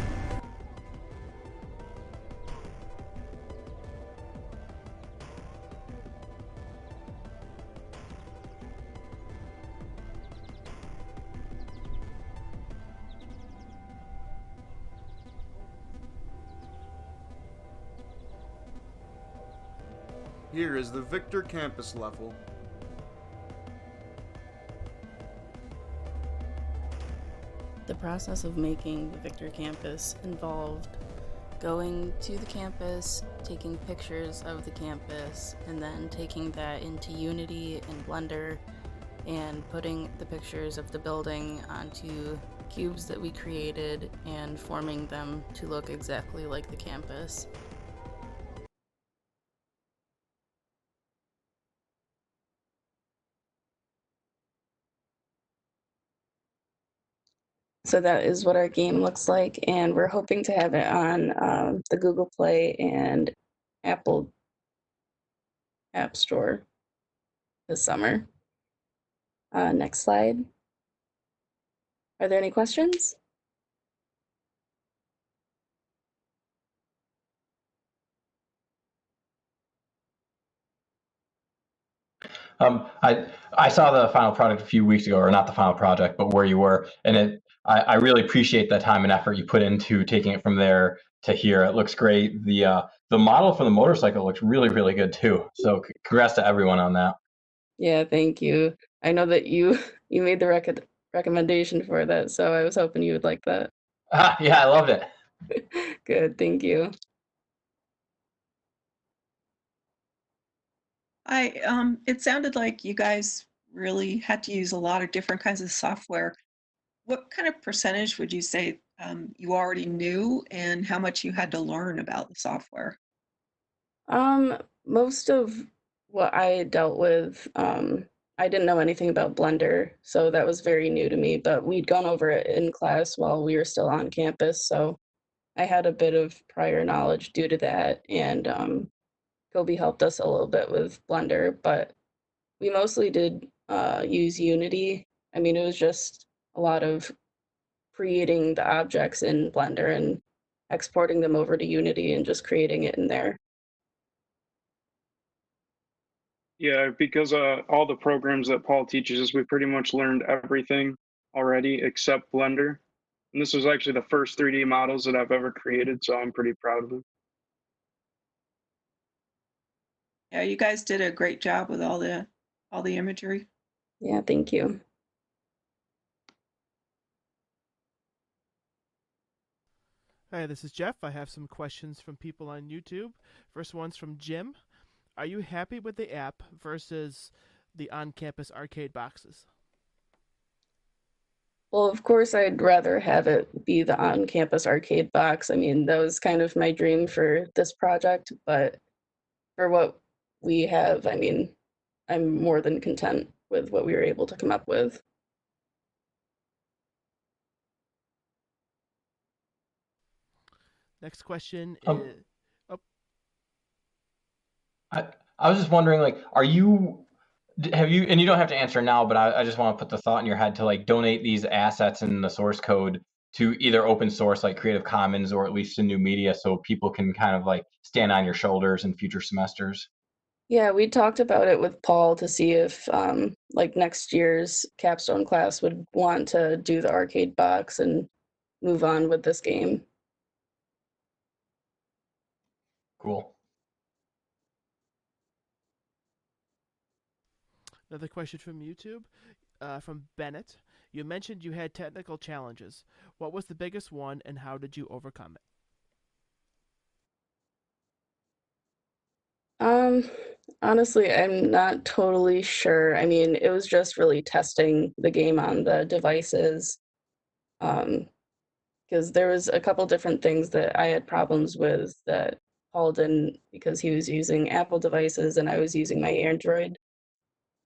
Here is the Victor campus level. The process of making the Victor campus involved going to the campus, taking pictures of the campus, and then taking that into Unity and Blender and putting the pictures of the building onto cubes that we created and forming them to look exactly like the campus. So that is what our game looks like, and we're hoping to have it on the Google Play and Apple App Store this summer. Next slide. Are there any questions? I saw the final product a few weeks ago, or not the final project, but where you were, and I really appreciate the time and effort you put into taking it from there to here. It looks great. The model for the motorcycle looks really, really good too. So congrats to everyone on that. Yeah, thank you. I know that you made the recommendation for that, so I was hoping you would like that. Yeah, I loved it. Good, thank you. It sounded like you guys really had to use a lot of different kinds of software. What kind of percentage would you say you already knew, and how much you had to learn about the software? Most of what I dealt with, I didn't know anything about Blender, so that was very new to me, but we'd gone over it in class while we were still on campus, so I had a bit of prior knowledge due to that, and Kobe helped us a little bit with Blender, but we mostly did use Unity. I mean, it was just a lot of creating the objects in Blender and exporting them over to Unity and just creating it in there. Yeah, because all the programs that Paul teaches us, we pretty much learned everything already except Blender. And this was actually the first 3D models that I've ever created, so I'm pretty proud of them. Yeah, you guys did a great job with all the imagery. Yeah, thank you. Hi, this is Jeff. I have some questions from people on YouTube. First one's from Jim. Are you happy with the app versus the on-campus arcade boxes? Well, of course, I'd rather have it be the on-campus arcade box. I mean, that was kind of my dream for this project, but for what we have, I mean, I'm more than content with what we were able to come up with. Next question is... Oh. I was just wondering, like, have you, and you don't have to answer now, but I just want to put the thought in your head to like donate these assets in the source code to either open source like Creative Commons or at least to new media so people can kind of like stand on your shoulders in future semesters. Yeah, we talked about it with Paul to see if like next year's capstone class would want to do the arcade box and move on with this game. Cool. Another question from YouTube, from Bennett. You mentioned you had technical challenges. What was the biggest one, and how did you overcome it? Honestly, I'm not totally sure. I mean, it was just really testing the game on the devices. Because there was a couple different things that I had problems with that Paul didn't, because he was using Apple devices and I was using my Android.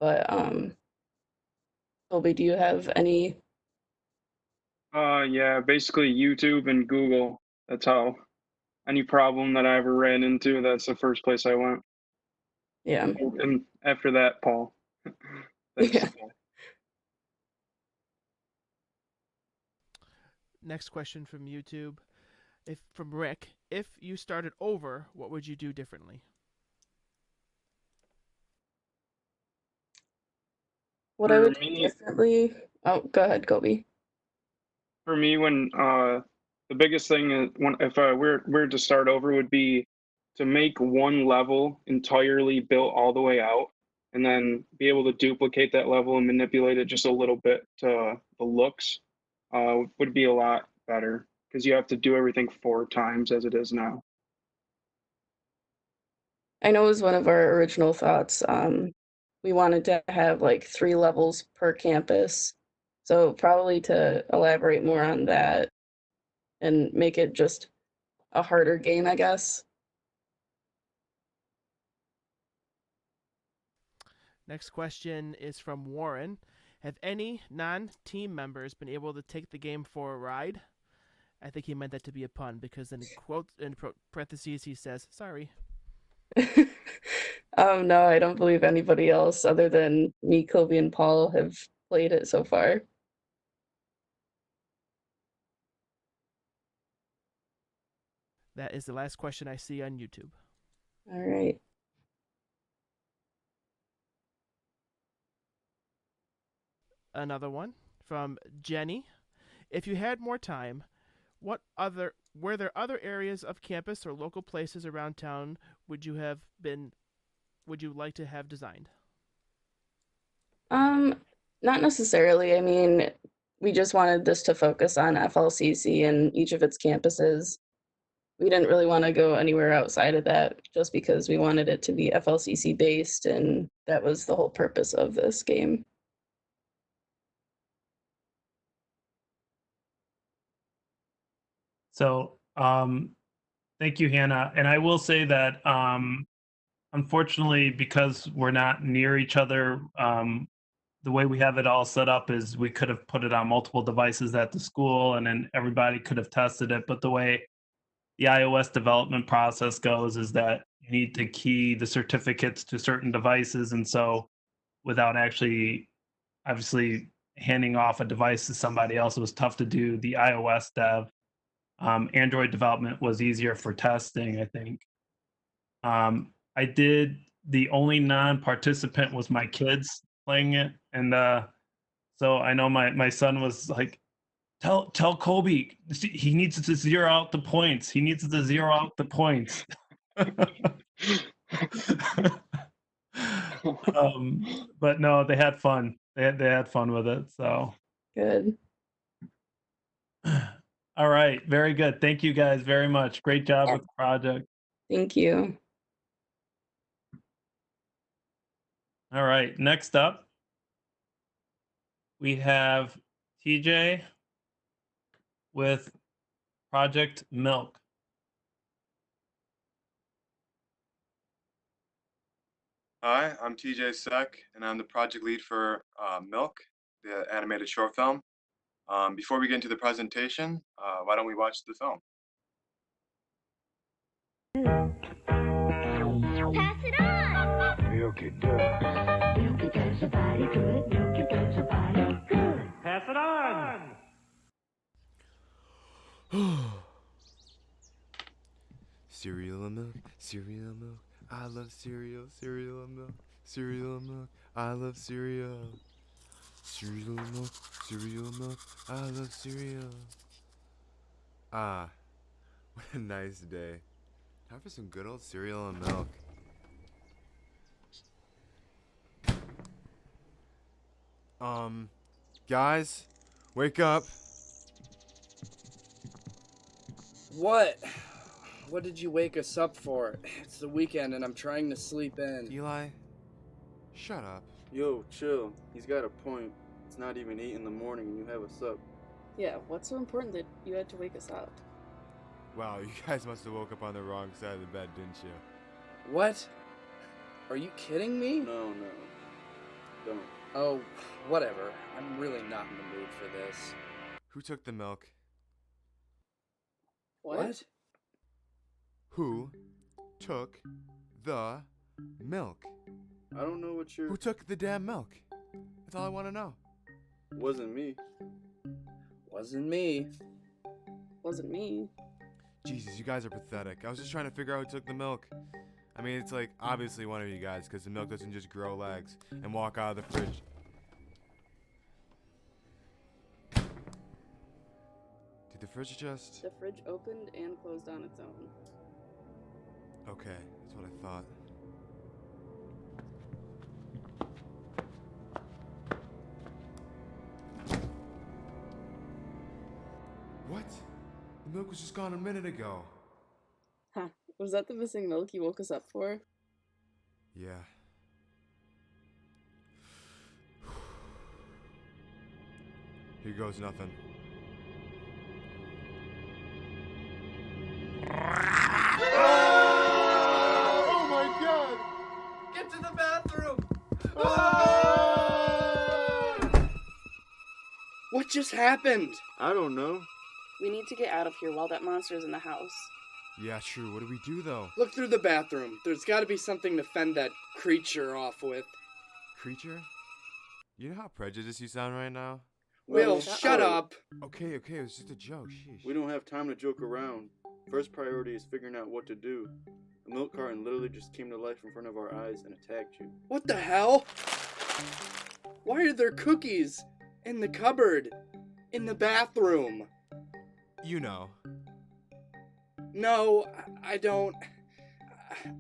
But Colby, do you have any Yeah, basically YouTube and Google. That's how any problem that I ever ran into, that's the first place I went. Yeah. And after that, Paul. Thanks. Yeah. Paul. Next question from YouTube. From Rick, if you started over, what would you do differently? What I would For do me, differently. Oh, go ahead, Kobe. for me, when the biggest thing is when if we're to start over would be to make one level entirely built all the way out, and then be able to duplicate that level and manipulate it just a little bit to the looks. Would be a lot better because you have to do everything 4 times as it is now. I know it was one of our original thoughts. We wanted to have like 3 levels per campus. So probably to elaborate more on that and make it just a harder game, I guess. Next question is from Warren. Have any non-team members been able to take the game for a ride? I think he meant that to be a pun because in parentheses he says, sorry. No, I don't believe anybody else other than me, Kobe, and Paul have played it so far. That is the last question I see on YouTube. All right. Another one from Jenny. If you had more time, were there other areas of campus or local places around town would you like to have designed? Not necessarily. I mean, we just wanted this to focus on FLCC and each of its campuses. We didn't really want to go anywhere outside of that just because we wanted it to be FLCC based, and that was the whole purpose of this game. So, thank you, Hannah. And I will say that, unfortunately, because we're not near each other, the way we have it all set up is we could have put it on multiple devices at the school and then everybody could have tested it. But the way the iOS development process goes is that you need to key the certificates to certain devices. And so without actually, obviously, handing off a device to somebody else, it was tough to do the iOS dev. Android development was easier for testing, I think. I did, the only non-participant was my kids playing it. And so I know my son was like, tell Kobe he needs to zero out the points. He needs to zero out the points. But no, they had fun. They had fun with it. So Good. all right, very good. Thank you guys very much. Great job with the project. Thank you. All right, next up, we have TJ with Project Milk. Hi, I'm TJ Seck, and I'm the project lead for Milk, the animated short film. Before we get into the presentation, why don't we watch the film? Pass it on! Milk it does. Milk it does a body good. Milk it does a body good. Pass it on! Cereal and milk, cereal and milk. I love cereal, cereal and milk, cereal and milk. I love cereal. Cereal and milk, cereal and milk. I love cereal. Ah, what a nice day. Time for some good old cereal and milk. Guys, wake up. What? What did you wake us up for? It's the weekend and I'm trying to sleep in. Eli, shut up. Yo, chill. He's got a point. It's not even 8 in the morning and you have us up. Yeah, what's so important that you had to wake us up? Wow, you guys must have woke up on the wrong side of the bed, didn't you? What? Are you kidding me? No. Don't. Oh, whatever. I'm really not in the mood for this. Who took the milk? What? Who took the milk? I don't know what you're... Who took the damn milk? That's all I want to know. Wasn't me. Wasn't me. Wasn't me. Jesus, you guys are pathetic. I was just trying to figure out who took the milk. I mean, it's like, obviously one of you guys, because the milk doesn't just grow legs and walk out of the fridge. Did the fridge just... The fridge opened and closed on its own. Okay, that's what I thought. What? The milk was just gone a minute ago. Huh. Was that the missing milk you woke us up for? Yeah. Here goes nothing. Oh my god! Get to the bathroom! What just happened? I don't know. We need to get out of here while that monster's in the house. Yeah, true. What do we do, though? Look through the bathroom. There's got to be something to fend that creature off with. Creature? You know how prejudiced you sound right now? Will, shut up! Okay, it was just a joke. Sheesh. We don't have time to joke around. First priority is figuring out what to do. A milk carton literally just came to life in front of our eyes and attacked you. What the hell? Why are there cookies in the cupboard? In the bathroom? You know. No, I don't.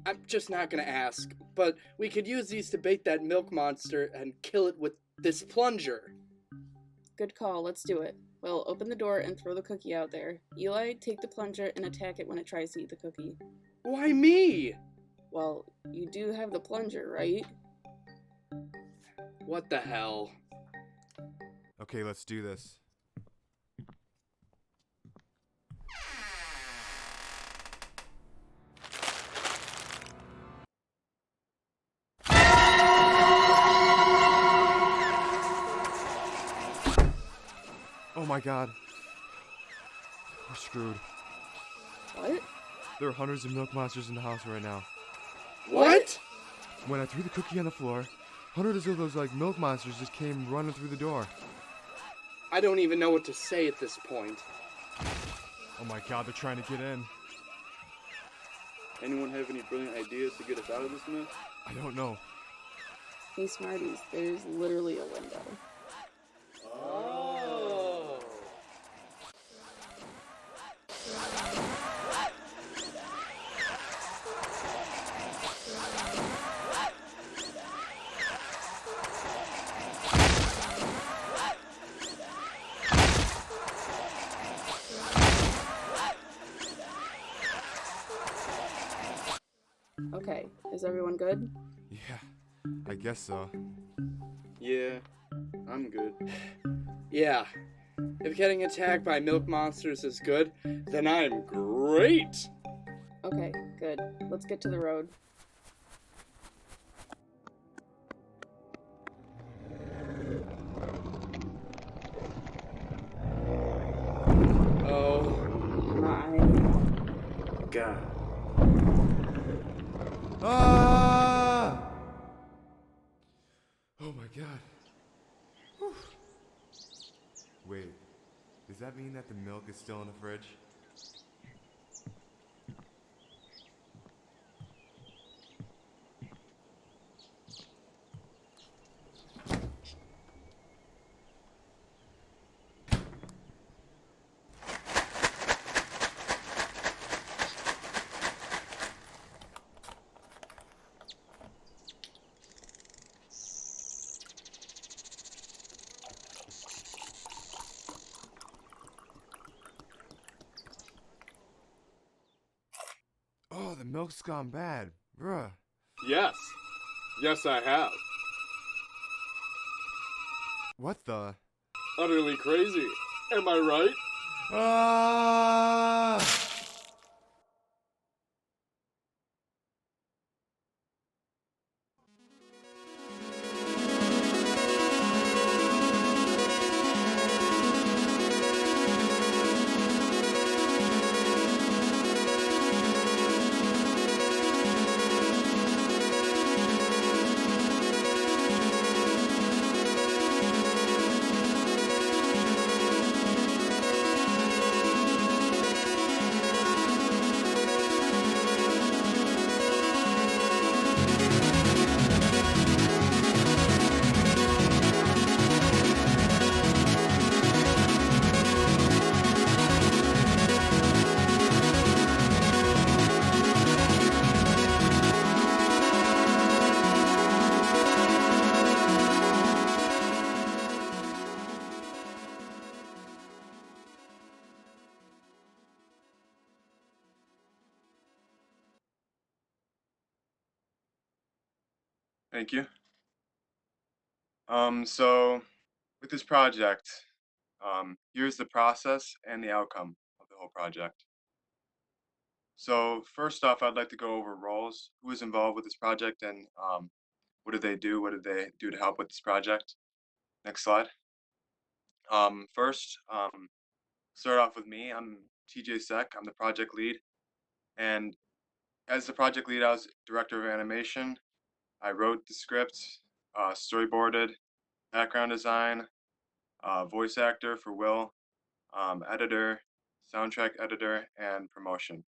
I'm just not gonna ask. But we could use these to bait that milk monster and kill it with this plunger. Good call, let's do it. Well, open the door and throw the cookie out there. Eli, take the plunger and attack it when it tries to eat the cookie. Why me? Well, you do have the plunger, right? What the hell? Okay, let's do this. Oh my god. We're screwed. What? There are hundreds of milk monsters in the house right now. What? When I threw the cookie on the floor, hundreds of those like milk monsters just came running through the door. I don't even know what to say at this point. Oh my god, they're trying to get in. Anyone have any brilliant ideas to get us out of this mess? I don't know. Hey, Smarties, there's literally a window. Oh. Okay, is everyone good? Yeah, I guess so. Yeah, I'm good. Yeah. If getting attacked by milk monsters is good, then I'm great! Okay, good. Let's get to the road. Oh my God. Ah! Oh my god. Whew. Wait, does that mean that the milk is still in the fridge? Oh, the milk's gone bad. Bruh. Yes. Yes, I have. What the? Utterly crazy. Am I right? Ah! Thank you. So with this project, here's the process and the outcome of the whole project. So first off, I'd like to go over roles, who was involved with this project, and what did they do? What did they do to help with this project? Next slide. First, start off with me. I'm TJ Sek. I'm the project lead, and as the project lead, I was director of animation. I wrote the script, storyboarded, background design, voice actor for Will, editor, soundtrack editor, and promotion.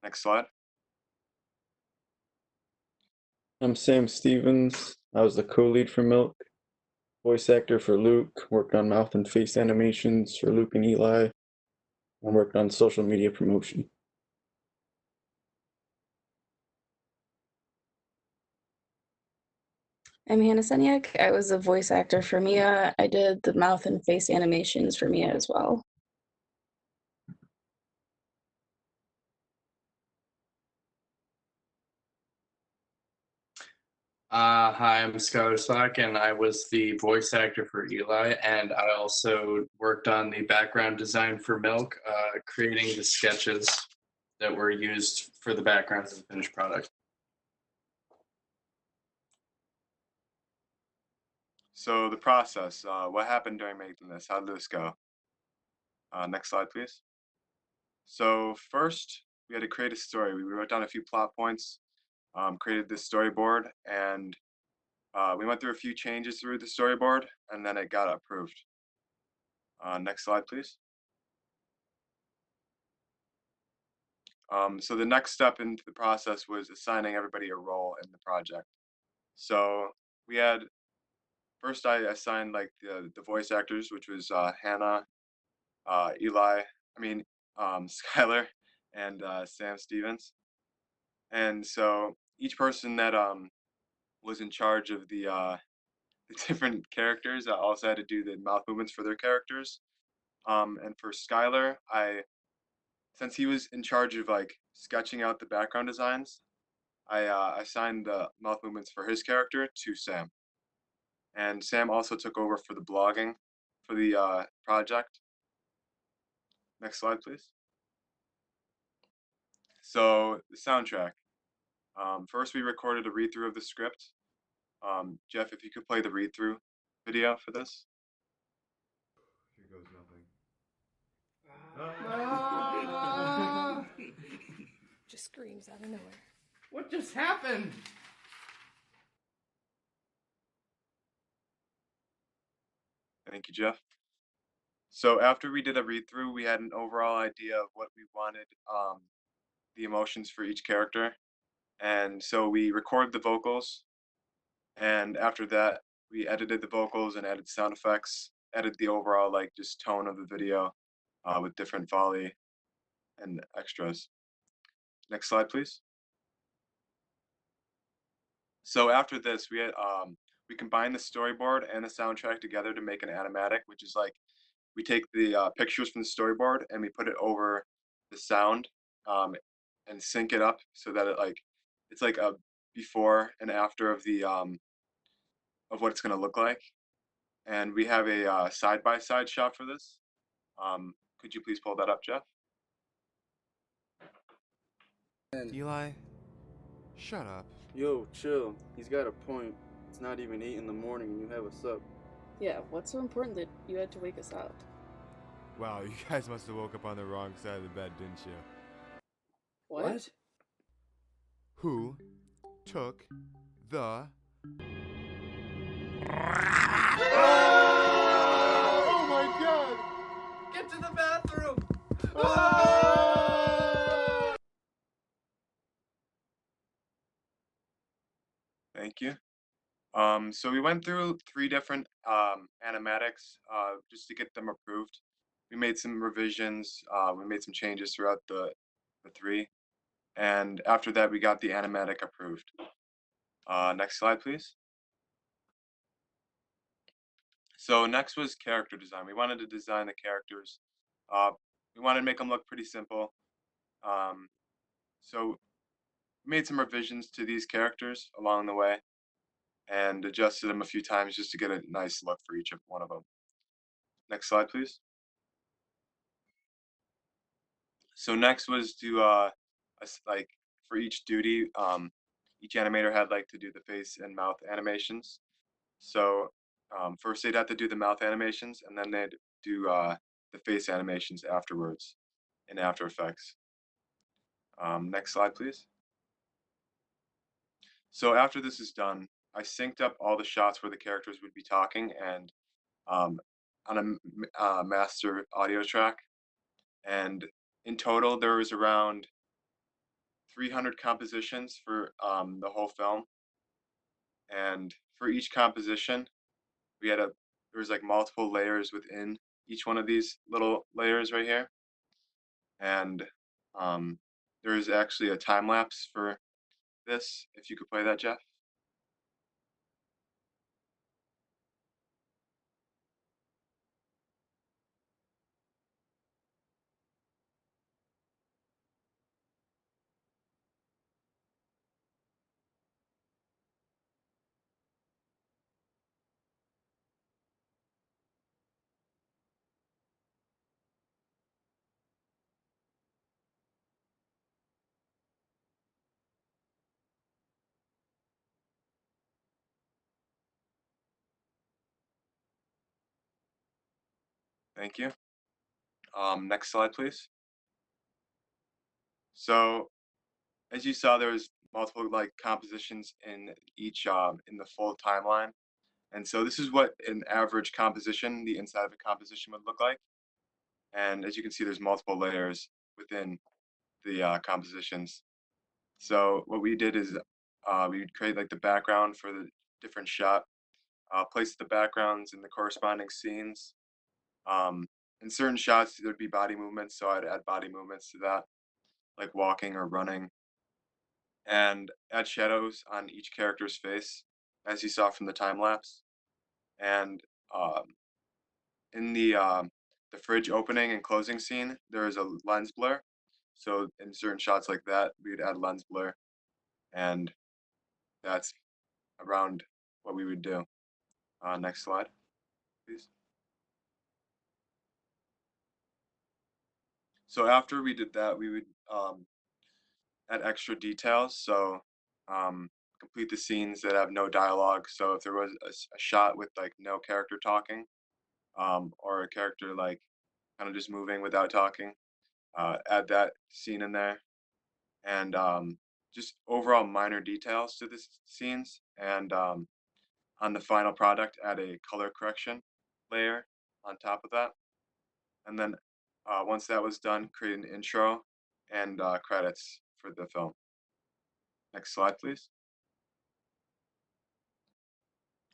Next slide. I'm Sam Stevens. I was the co-lead for Milk, voice actor for Luke, worked on mouth and face animations for Luke and Eli, and worked on social media promotion. I'm Hannah Senyak. I was a voice actor for Mia. I did the mouth and face animations for Mia as well. Hi, I'm Skylar Slack, and I was the voice actor for Eli, and I also worked on the background design for Milk, creating the sketches that were used for the backgrounds of the finished product. So the process, what happened during making this? How did this go? Next slide, please. So first, we had to create a story. We wrote down a few plot points, created this storyboard, and we went through a few changes through the storyboard, and then it got approved. Next slide, please. So the next step into the process was assigning everybody a role in the project. So we had, first I assigned like the voice actors, which was Hannah, Eli, Skylar, and Sam Stevens. And so each person that was in charge of the different characters also had to do the mouth movements for their characters. And for Skylar, since he was in charge of like sketching out the background designs, I assigned the mouth movements for his character to Sam. And Sam also took over for the blogging for the project. Next slide, please. So the soundtrack. First, we recorded a read-through of the script. Jeff, if you could play the read-through video for this. Here goes nothing. Just screams out of nowhere. What just happened? Thank you, Jeff. So after we did a read-through, we had an overall idea of what we wanted the emotions for each character. And so we recorded the vocals, and after that, we edited the vocals and added sound effects, added the overall like just tone of the video with different volley and extras. Next slide, please. So after this, we combined the storyboard and the soundtrack together to make an animatic, which is like we take the pictures from the storyboard and we put it over the sound and sync it up so that it's like a before and after of the of what it's going to look like. And we have a side-by-side shot for this. Could you please pull that up, Jeff? Eli, shut up. Yo, chill. He's got a point. It's not even 8 in the morning and you have us up. Yeah, what's so important that you had to wake us up? Wow, you guys must have woke up on the wrong side of the bed, didn't you? What? Who took the... Oh my god! Get to the bathroom! Thank you. So we went through 3 different animatics just to get them approved. We made some revisions, we made some changes throughout the 3, and after that we got the animatic approved. Next slide, please. So next was character design. We wanted to design the characters. We wanted to make them look pretty simple. So we made some revisions to these characters along the way. and adjusted them a few times just to get a nice look for each of one of them. Next slide, please. So next was to like for each duty, each animator had like to do the face and mouth animations. So first they'd have to do the mouth animations, and then they'd do the face animations afterwards in After Effects. Next slide, please. So after this is done, I synced up all the shots where the characters would be talking and on a master audio track. And in total, there was around 300 compositions for the whole film. And for each composition, we had there was like multiple layers within each one of these little layers right here. And there is actually a time lapse for this, if you could play that, Jeff. Thank you. Next slide, please. So as you saw, there was multiple like compositions in each in the full timeline. And so this is what an average composition, the inside of a composition would look like. And as you can see, there's multiple layers within the compositions. So what we did is we would create like the background for the different shot, place the backgrounds in the corresponding scenes. In certain shots, there'd be body movements, so I'd add body movements to that, like walking or running, and add shadows on each character's face, as you saw from the time lapse. And in the fridge opening and closing scene, there is a lens blur. So in certain shots like that, we'd add lens blur, and that's around what we would do. Next slide, please. So after we did that, we would add extra details. So complete the scenes that have no dialogue. So if there was a shot with like no character talking, or a character like kind of just moving without talking, add that scene in there, and just overall minor details to the scenes. And on the final product, add a color correction layer on top of that. And then once that was done, create an intro and credits for the film. Next slide, please.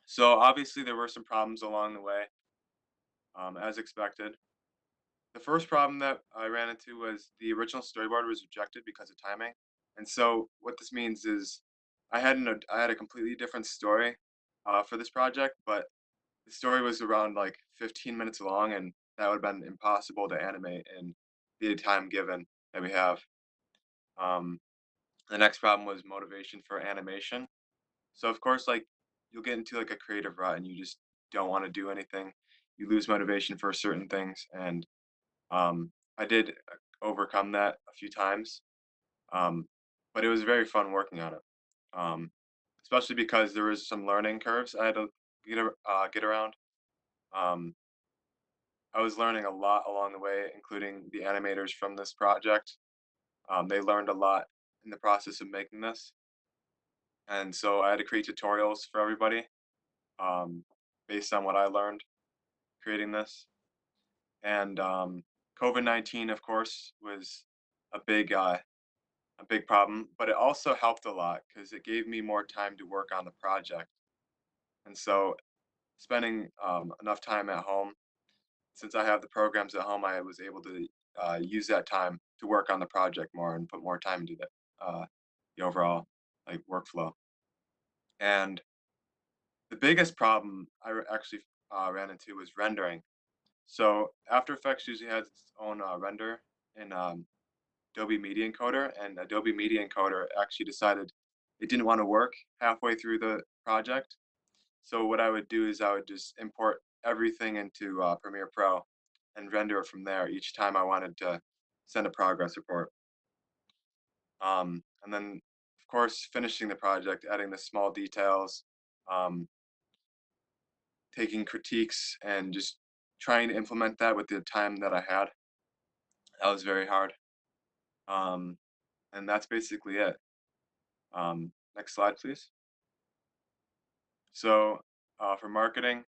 So obviously there were some problems along the way, as expected. The first problem that I ran into was the original storyboard was rejected because of timing. And so what this means is I had a completely different story for this project, but the story was around like 15 minutes long, and that would have been impossible to animate in the time given that we have. The next problem was motivation for animation. So of course, like you'll get into like a creative rut, and you just don't want to do anything. You lose motivation for certain things, and I did overcome that a few times, but it was very fun working on it, especially because there was some learning curves I had to get around. Um, I was learning a lot along the way, including the animators from this project. They learned a lot in the process of making this, and so I had to create tutorials for everybody based on what I learned creating this. And COVID-19, of course, was a big problem, but it also helped a lot because it gave me more time to work on the project. And so, spending enough time at home, since I have the programs at home, I was able to use that time to work on the project more and put more time into the overall like workflow. And the biggest problem I actually ran into was rendering. So After Effects usually has its own render in Adobe Media Encoder, and Adobe Media Encoder actually decided it didn't want to work halfway through the project. So what I would do is I would just import everything into Premiere Pro and render it from there each time I wanted to send a progress report. And then, of course, finishing the project, adding the small details, um, taking critiques, and just trying to implement that with the time that I had. That was very hard. And that's basically it. Next slide, please. So for marketing,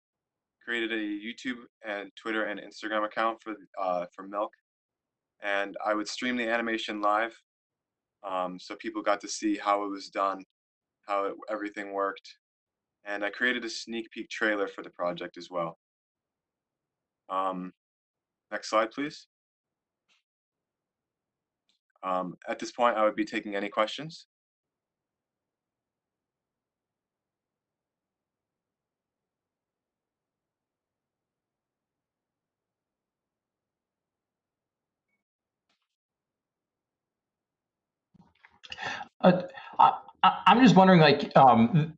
created a YouTube and Twitter and Instagram account for Milk, and I would stream the animation live, so people got to see how it was done, how everything worked, and I created a sneak peek trailer for the project as well. Next slide, please. At this point, I would be taking any questions. Uh, I'm just wondering, like, and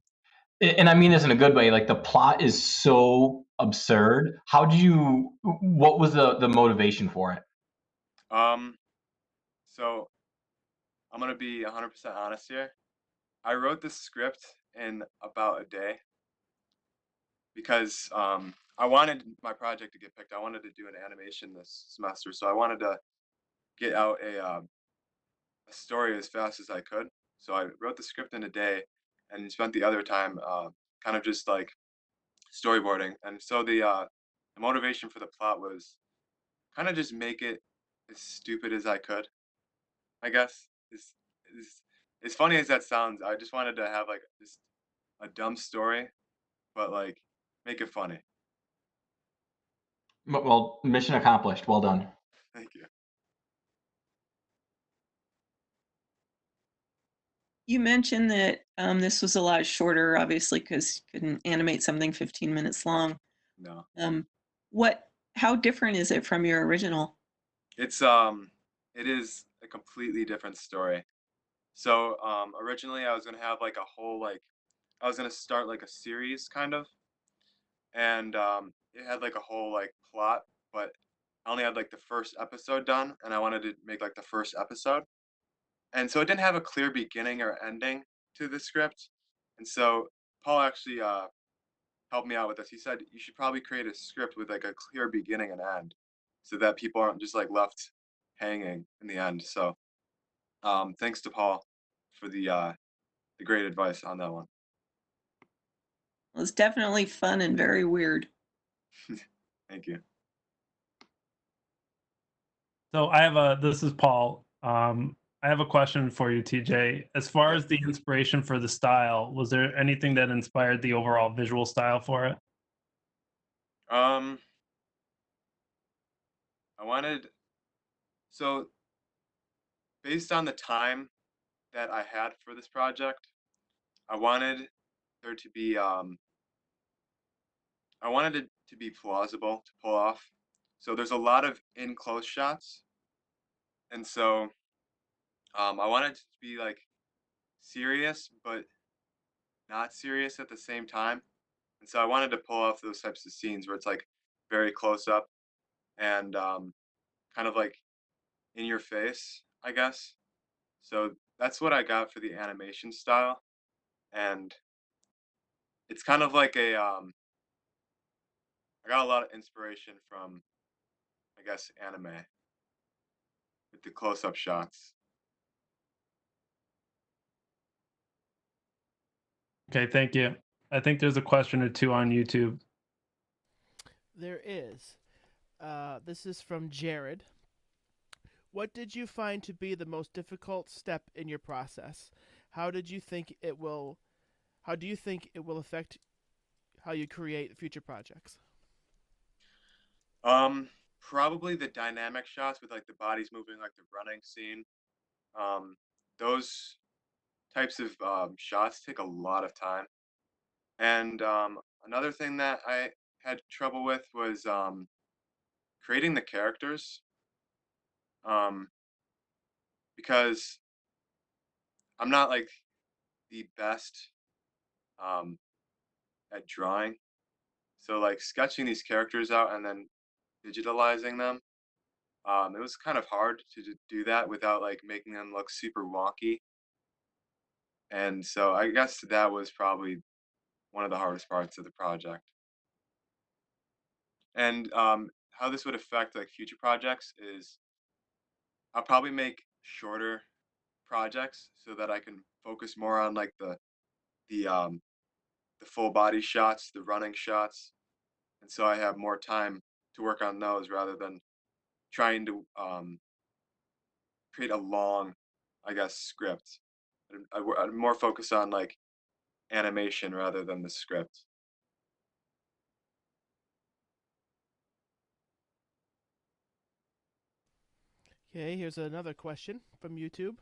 I mean this in a good way. Like, the plot is so absurd. What was the motivation for it? So I'm gonna be 100% honest here. I wrote this script in about a day because I wanted my project to get picked. I wanted to do an animation this semester, so I wanted to get out a story as fast as I could. So I wrote the script in a day and spent the other time kind of just like storyboarding. And so the motivation for the plot was kind of just make it as stupid as I could, I guess. Is as funny as that sounds, I just wanted to have like just a dumb story, but like make it funny. Well, mission accomplished. Well done. Thank you. You mentioned that this was a lot shorter, obviously, because you couldn't animate something 15 minutes long. No. How different is it from your original? It is a completely different story. So originally I was gonna have like a whole like I was gonna start like a series kind of, and it had like a whole like plot, but I only had like the first episode done, and I wanted to make like the first episode, and so it didn't have a clear beginning or ending to the script, and so Paul actually helped me out with this. He said you should probably create a script with like a clear beginning and end, so that people aren't just like left hanging in the end. So thanks to Paul for the great advice on that one. It was definitely fun and very weird. Thank you. So this is Paul. I have a question for you, TJ. As far as the inspiration for the style, was there anything that inspired the overall visual style for it? I wanted so based on the time that I had for this project, I wanted there to be I wanted it to be plausible to pull off. So there's a lot of in close shots, and so I wanted it to be like serious but not serious at the same time. And so I wanted to pull off those types of scenes where it's like very close up and kind of like in your face, I guess. So that's what I got for the animation style, and it's kind of like I got a lot of inspiration from, I guess, anime with the close-up shots. Okay, thank you. I think there's a question or two on YouTube. There is. This is from Jared. What did you find to be the most difficult step in your process? How do you think it will affect how you create future projects? Probably the dynamic shots with like the bodies moving, like the running scene. Those types of shots take a lot of time. And another thing that I had trouble with was creating the characters. Um, because I'm not like the best at drawing. So like sketching these characters out and then digitalizing them, it was kind of hard to do that without like making them look super wonky. And so I guess that was probably one of the hardest parts of the project. And how this would affect like future projects is I'll probably make shorter projects so that I can focus more on like the full body shots, the running shots, and so I have more time to work on those rather than trying to create a long, I guess, script. I'm more focused on like animation rather than the script. Okay, here's another question from YouTube.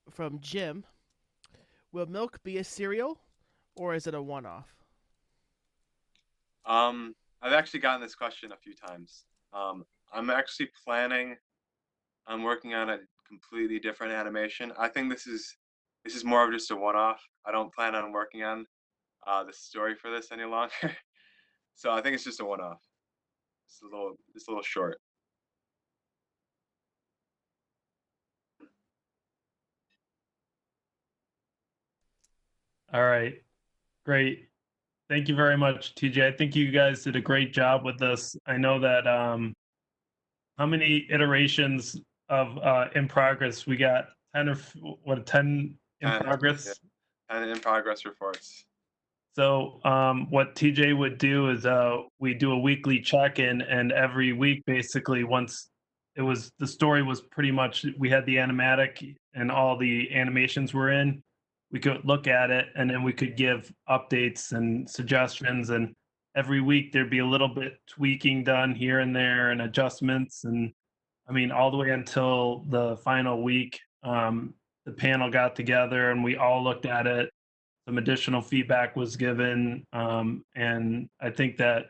From Jim. Will milk be a cereal, or is it a one-off? I've actually gotten this question a few times. I'm actually planning on working on a completely different animation. I think this is more of just a one-off. I don't plan on working on the story for this any longer. So I think it's just a one-off. It's a little short. All right. Great. Thank you very much, TJ. I think you guys did a great job with this. I know that how many iterations of in progress we got? 10 or 10 in progress? Yeah. And in progress reports. So what TJ would do is we do a weekly check-in, and every week, basically, once the story was pretty much, we had the animatic and all the animations were in, we could look at it, and then we could give updates and suggestions, and every week there'd be a little bit tweaking done here and there and adjustments, and I mean all the way until the final week. The panel got together and we all looked at it. Some additional feedback was given, and I think that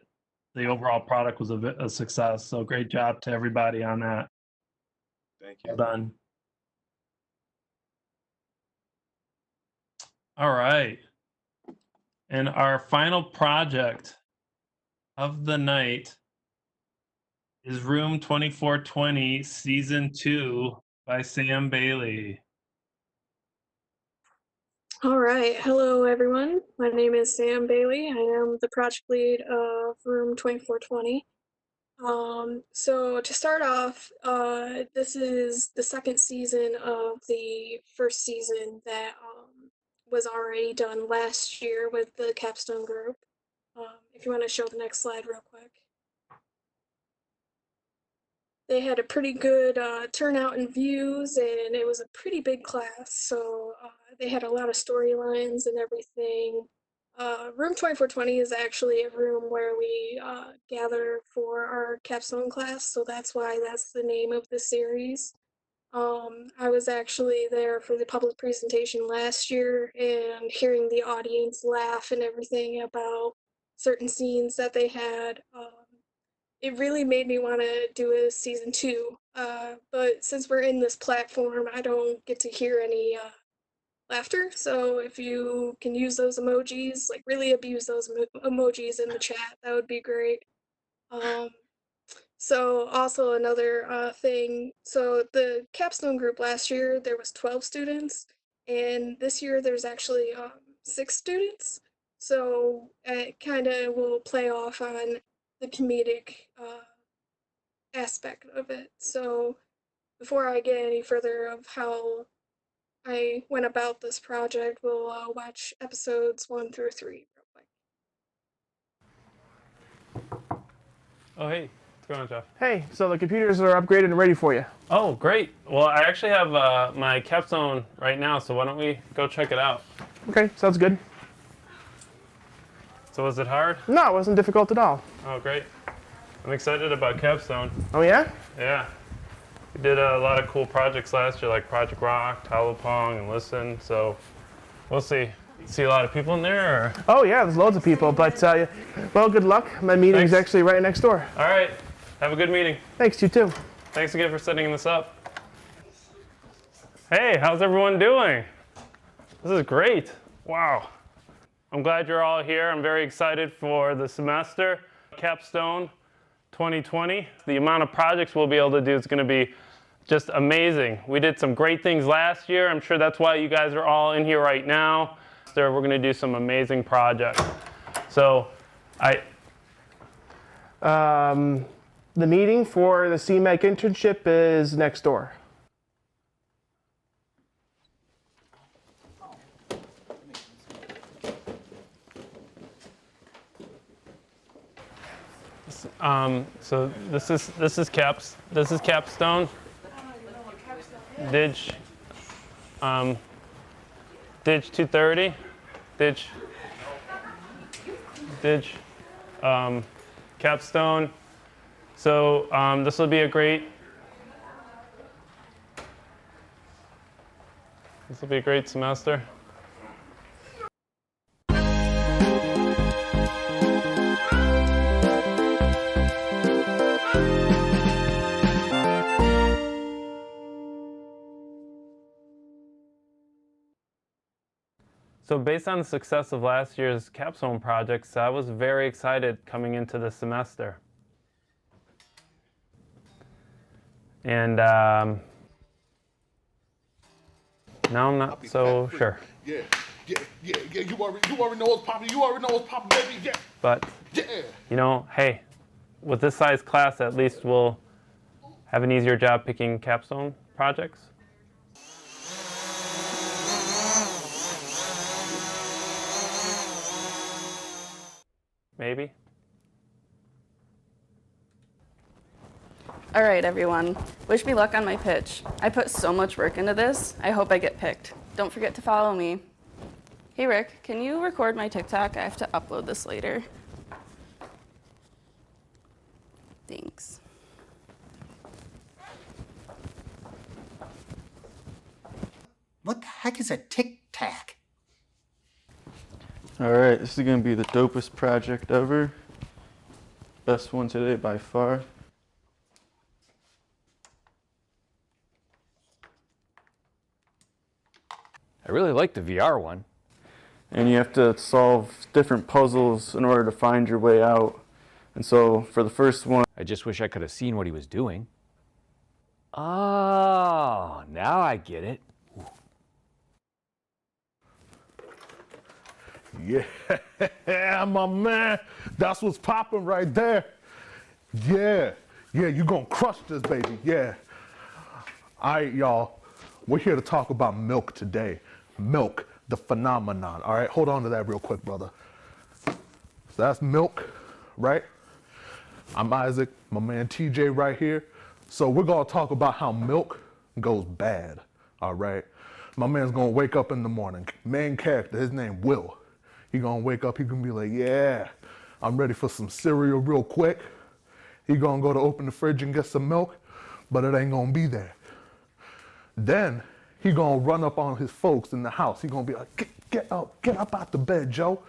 the overall product was a success. So great job to everybody on that. Thank you. Well done. All right. And our final project of the night is Room 2420, Season 2 by Sam Bailey. All right. Hello, everyone. My name is Sam Bailey. I am the project lead of Room 2420. So to start off, this is the second season of the first season that was already done last year with the Capstone group. If you want to show the next slide real quick. They had a pretty good turnout in views, and it was a pretty big class, so they had a lot of storylines and everything. Room 2420 is actually a room where we gather for our capstone class, so that's why that's the name of the series. I was actually there for the public presentation last year, and hearing the audience laugh and everything about certain scenes that they had, it really made me want to do a season 2. But since we're in this platform, I don't get to hear any laughter. So if you can use those emojis, like really abuse those emojis in the chat, that would be great. So also another thing, so the capstone group last year, there was 12 students, and this year there's actually 6 students. So it kind of will play off on the comedic aspect of it. So before I get any further of how I went about this project, we'll watch episodes 1 through 3 real quick. Oh, hey. What's going on, Jeff? Hey, so the computers are upgraded and ready for you. Oh, great. Well, I actually have my capstone right now, so why don't we go check it out? Okay, sounds good. So was it hard? No, it wasn't difficult at all. Oh, great. I'm excited about capstone. Oh, yeah? Yeah. We did a lot of cool projects last year, like Project Rock, Talopong, and Listen, so we'll see. See a lot of people in there? Or? Oh, yeah, there's loads of people, but, well, good luck. My meeting's actually right next door. All right. Have a good meeting. Thanks, you too. Thanks again for setting this up. Hey, how's everyone doing? This is great. Wow. I'm glad you're all here. I'm very excited for the semester. Capstone 2020. The amount of projects we'll be able to do is going to be just amazing. We did some great things last year. I'm sure that's why you guys are all in here right now. So we're going to do some amazing projects. So the meeting for the CMEC internship is next door. So this is Capstone. Dig 230. Dig Capstone. So this will be a great semester. So based on the success of last year's capstone projects, I was very excited coming into the semester. And now I'm not so sure. Yeah. You already know what's popping. Baby. Yeah. But, you know, hey, with this size class, at least we'll have an easier job picking capstone projects. Maybe. All right, everyone. Wish me luck on my pitch. I put so much work into this. I hope I get picked. Don't forget to follow me. Hey, Rick, can you record my TikTok? I have to upload this later. Thanks. What the heck is a tic-tac? Alright, this is gonna be the dopest project ever. Best one today by far. I really like the VR one. And you have to solve different puzzles in order to find your way out. And so for the first one, I just wish I could have seen what he was doing. Oh, now I get it. Yeah, my man. That's what's popping right there. Yeah, you gonna crush this, baby. Yeah. All right, y'all. We're here to talk about milk today. Milk, the phenomenon. All right, hold on to that real quick, brother. So that's milk, right? I'm Isaac, my man TJ right here. So we're gonna talk about how milk goes bad, all right? My man's gonna wake up in the morning. Main character, his name Will. He gonna wake up, he gonna be like, yeah, I'm ready for some cereal real quick. He gonna go to open the fridge and get some milk, but it ain't gonna be there. Then he gonna run up on his folks in the house. He gonna be like, get up out the bed, Joe.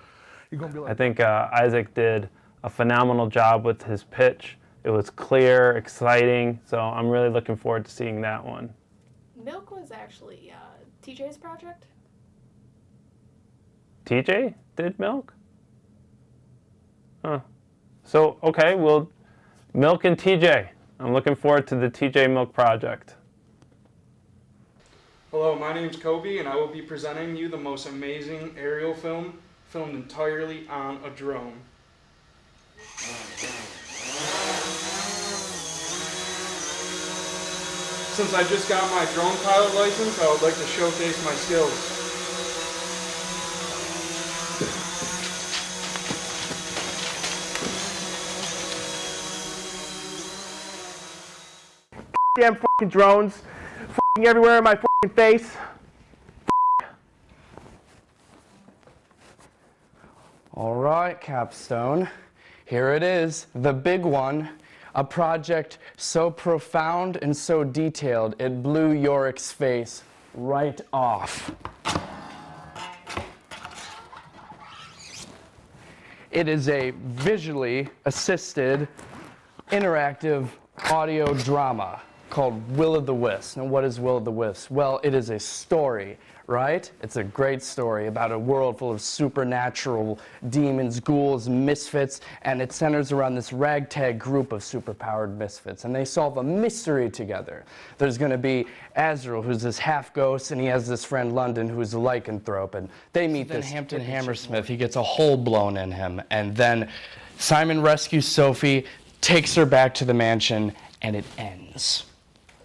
He gonna be like, I think Isaac did a phenomenal job with his pitch. It was clear, exciting, so I'm really looking forward to seeing that one. Milk was actually TJ's project. TJ did milk? Huh. So, okay, well, milk and TJ. I'm looking forward to the TJ Milk project. Hello, my name's Kobe, and I will be presenting you the most amazing aerial film filmed entirely on a drone. Since I just got my drone pilot license, I would like to showcase my skills. Damn fucking drones, fucking everywhere in my fucking face. All right, Capstone. Here it is, the big one. A project so profound and so detailed, it blew Yorick's face right off. It is a visually assisted, interactive audio drama called Will of the Wisps. And what is Will of the Wisps? Well, it is a story, right? It's a great story about a world full of supernatural demons, ghouls, misfits, and it centers around this ragtag group of superpowered misfits, and they solve a mystery together. There's going to be Azrael, who's this half-ghost, and he has this friend London, who's a lycanthrope, and they meet this Hampton Hammersmith. He gets a hole blown in him, and then Simon rescues Sophie, takes her back to the mansion, and it ends.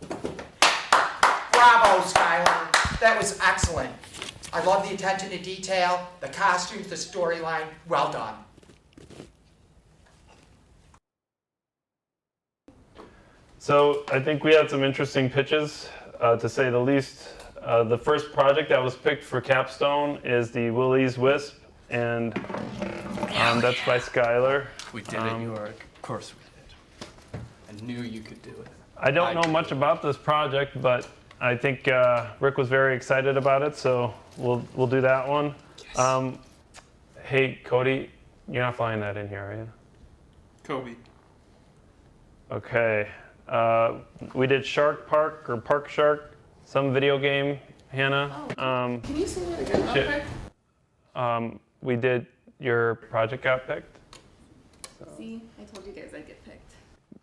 Bravo, Skylar. That was excellent. I love the attention to detail, the costumes, the storyline. Well done. So I think we had some interesting pitches, to say the least. The first project that was picked for Capstone is the Willie's Wisp, and that's by Skylar. We did it, York. Of course we did. I knew you could do it. I don't know much about this project, but I think Rick was very excited about it, so we'll do that one. Yes. Hey, Cody, you're not flying that in here, are you? Kobe. Okay. We did Shark Park or Park Shark, some video game, Hannah. Can you say that again? Okay. We did your project got picked. See, I told you guys I'd get picked.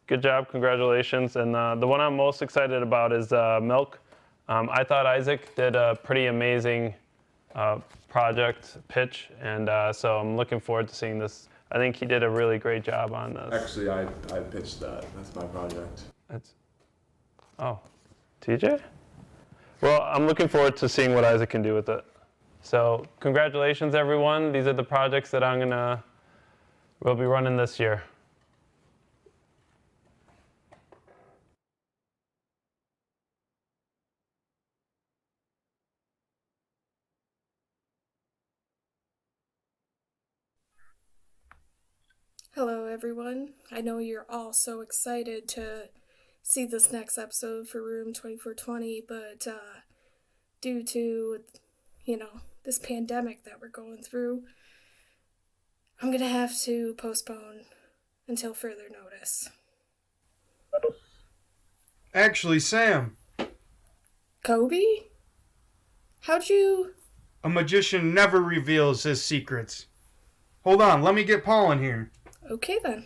Good job, congratulations. And the one I'm most excited about is Milk. I thought Isaac did a pretty amazing project pitch, and so I'm looking forward to seeing this. I think he did a really great job on this. Actually, I pitched that. That's my project. Oh, TJ? Well, I'm looking forward to seeing what Isaac can do with it. So congratulations, everyone. These are the projects that we'll be running this year. Hello, everyone. I know you're all so excited to see this next episode for Room 2420, but due to, this pandemic that we're going through, I'm gonna have to postpone until further notice. Actually, Sam. Kobe? How'd you... A magician never reveals his secrets. Hold on, let me get Paul in here. Okay, then.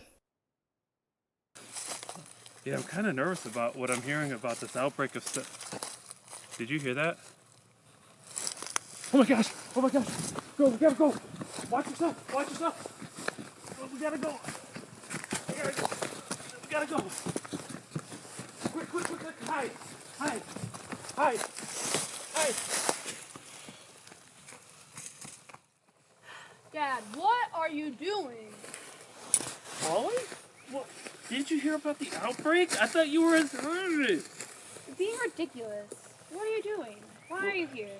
Yeah, I'm kind of nervous about what I'm hearing about this outbreak of stuff. Did you hear that? Oh my gosh! Oh my gosh! Go! We gotta go! Watch yourself! Watch yourself! Oh, we gotta go! We gotta go! Quick! Hide! Hide! Dad, what are you doing? Molly? What? Didn't you hear about the outbreak? I thought you were in... You're being ridiculous. What are you doing? Why are you here?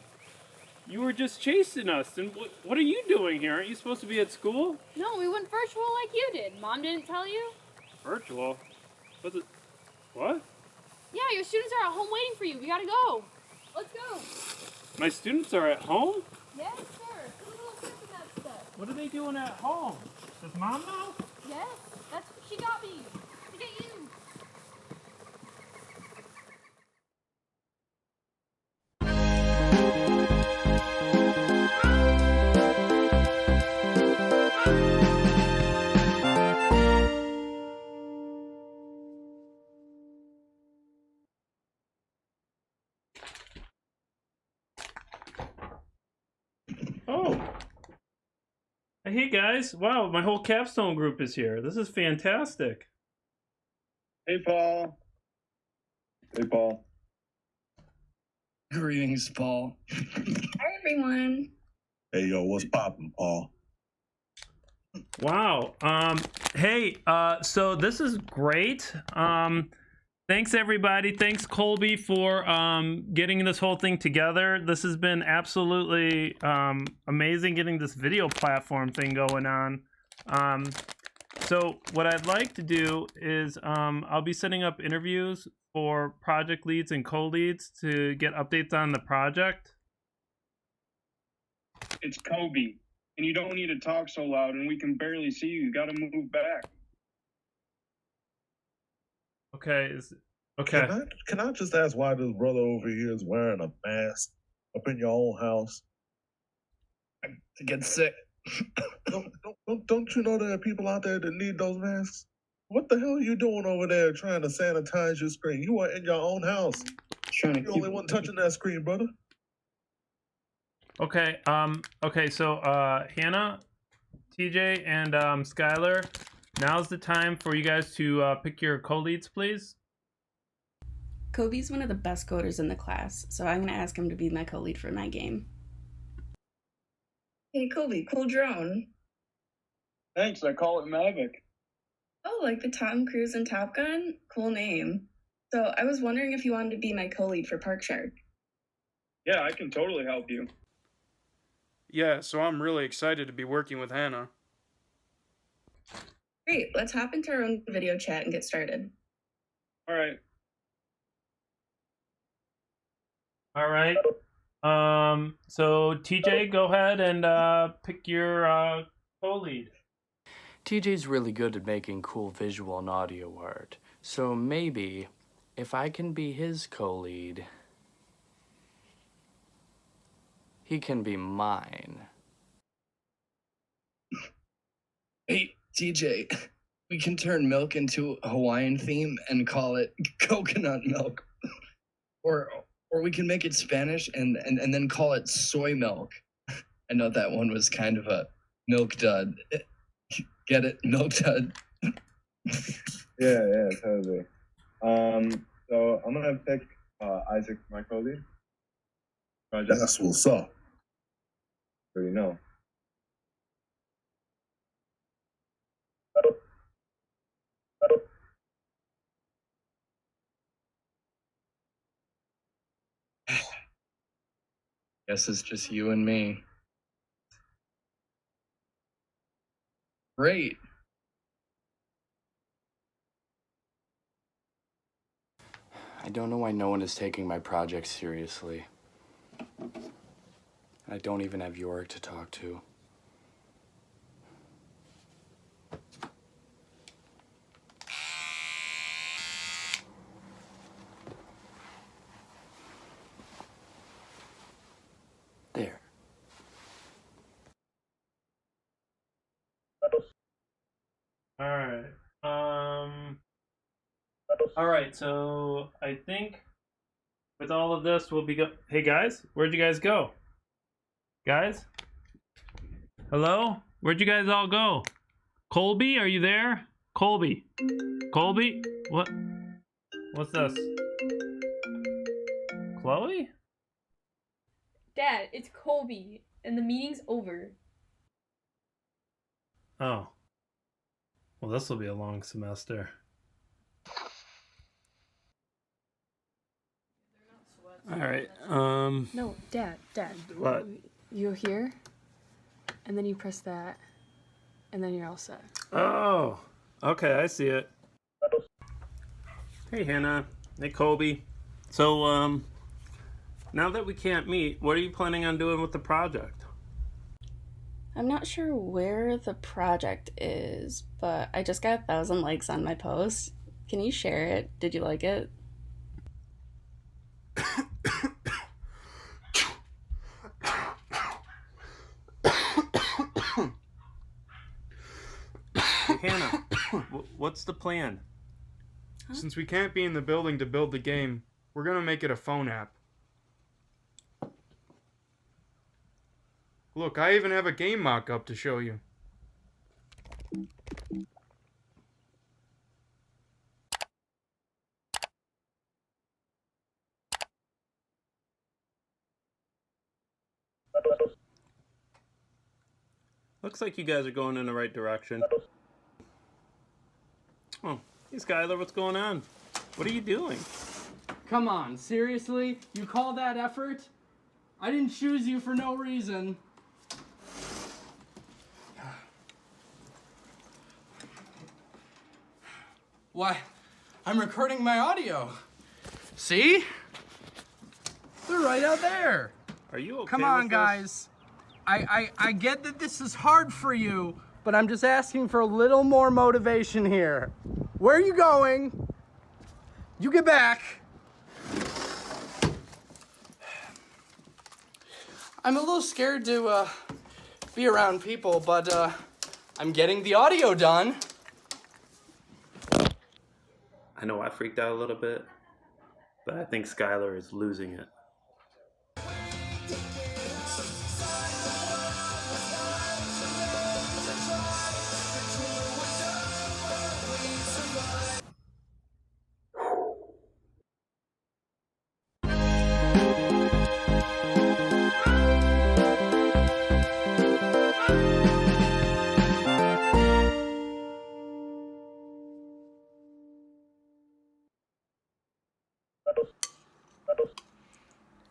You were just chasing us, and what are you doing here? Aren't you supposed to be at school? No, we went virtual like you did. Mom didn't tell you? Virtual? What? Yeah, your students are at home waiting for you. We gotta go. Let's go. My students are at home? Yes, sir. Put a little sense in that stuff. What are they doing at home? Does Mom know? Yes, that's what she got me. To get you. Oh. Hey guys, wow, my whole Capstone group is here. This is fantastic. Hey, Paul. Hey, Paul. Greetings, Paul. Hi, everyone. Hey, yo, what's poppin', Paul? Wow. Hey, so this is great. Thanks everybody. Thanks Colby for getting this whole thing together. This has been absolutely amazing getting this video platform thing going on. So what I'd like to do is I'll be setting up interviews for project leads and co-leads to get updates on the project. It's Kobe, and you don't need to talk so loud, and we can barely see you. You gotta move back. Okay, Okay. Can I just ask why this brother over here is wearing a mask up in your own house? To get sick. Don't you know there are people out there that need those masks? What the hell are you doing over there trying to sanitize your screen? You are in your own house. Trying to You're the only one touching that screen, brother. Okay. Okay. So, Hannah, TJ, and Skylar, now's the time for you guys to pick your co-leads, please. Kobe's one of the best coders in the class, so I'm going to ask him to be my co-lead for my game. Hey, Kobe, cool drone. Thanks, I call it Mavic. Oh, like the Tom Cruise and Top Gun? Cool name. So I was wondering if you wanted to be my co-lead for Park Shark. Yeah, I can totally help you. Yeah, so I'm really excited to be working with Hannah. Great, let's hop into our own video chat and get started. All right. All right. So TJ, go ahead and pick your co-lead. TJ's really good at making cool visual and audio art, so maybe if I can be his co-lead, he can be mine. Hey, TJ, we can turn milk into a Hawaiian theme and call it coconut milk. Or we can make it Spanish and then call it soy milk. I know that one was kind of a milk dud. Get it? Milk dud. Yeah, totally. So I'm gonna pick Isaac for my co-lead. That's what's up. Already know. Guess it's just you and me. Great. I don't know why no one is taking my project seriously. I don't even have Yorick to talk to. There. All right. All right. So I think with all of this, we'll be Hey guys, where'd you guys go? Guys? Hello? Where'd you guys all go? Colby, are you there? Colby. Colby? What? What's this? Chloe? Dad, it's Colby, and the meeting's over. Oh. Well, this will be a long semester. All right. No, Dad. What? You're here, and then you press that, and then you're all set. Oh. Okay, I see it. Hey, Hannah. Hey, Colby. So, now that we can't meet, what are you planning on doing with the project? I'm not sure where the project is, but I just got 1,000 likes on my post. Can you share it? Did you like it? Hannah, what's the plan? Since we can't be in the building to build the game, we're gonna make it a phone app. Look, I even have a game mock-up to show you. Looks like you guys are going in the right direction. Oh, hey Skylar, what's going on? What are you doing? Come on, seriously? You call that effort? I didn't choose you for no reason. Why, I'm recording my audio. See? They're right out there. Are you okay? Come on, guys. I get that this is hard for you, but I'm just asking for a little more motivation here. Where are you going? You get back. I'm a little scared to be around people, but I'm getting the audio done. I know I freaked out a little bit, but I think Skylar is losing it.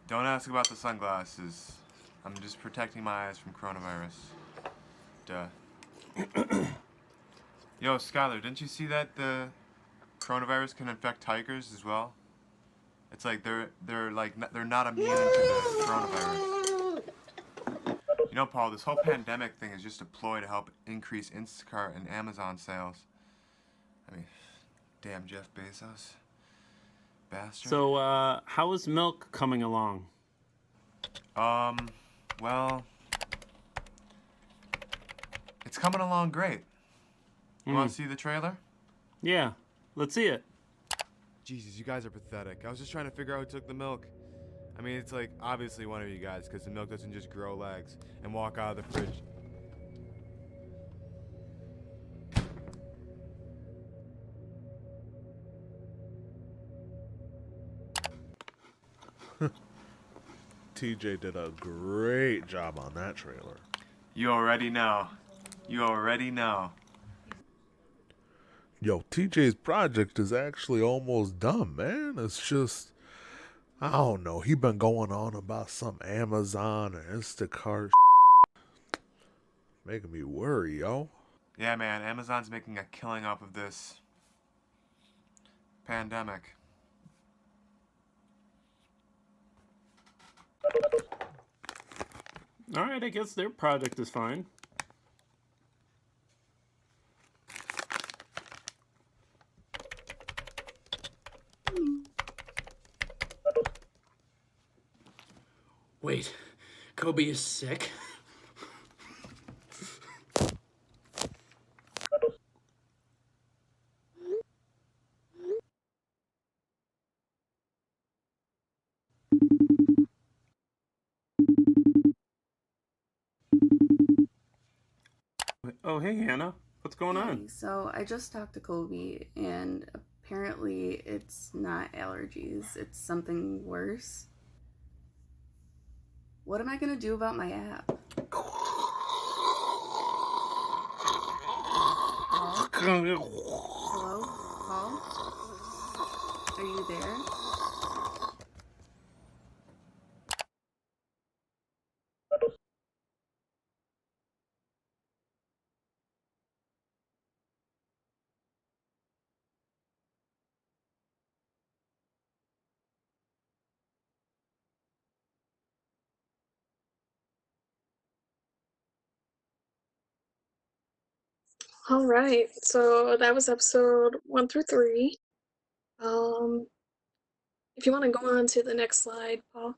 Don't ask about the sunglasses. I'm just protecting my eyes from coronavirus. Duh. Yo, Skylar, didn't you see that the coronavirus can infect tigers as well? It's like they're not immune to the coronavirus. You know, Paul, this whole pandemic thing is just a ploy to help increase Instacart and Amazon sales. I mean, damn Jeff Bezos. Bastard. So, how is Milk coming along? Well, it's coming along great. You want to see the trailer? Yeah, let's see it. Jesus, you guys are pathetic. I was just trying to figure out who took the milk. I mean, it's like, obviously one of you guys, because the milk doesn't just grow legs and walk out of the fridge. TJ did a great job on that trailer. You already know. You already know. Yo, TJ's project is actually almost done, man. It's just, I don't know. He been going on about some Amazon and Instacart making me worry, yo. Yeah, man, Amazon's making a killing off of this pandemic. Alright, I guess their project is fine. Wait, Kobe is sick? Oh, hey, Hannah. What's going on? So I just talked to Kobe, and apparently it's not allergies, it's something worse. What am I gonna do about my app? Hello? Hello? Paul? Are you there? All right, so that was episode 1 through 3. If you want to go on to the next slide, Paul.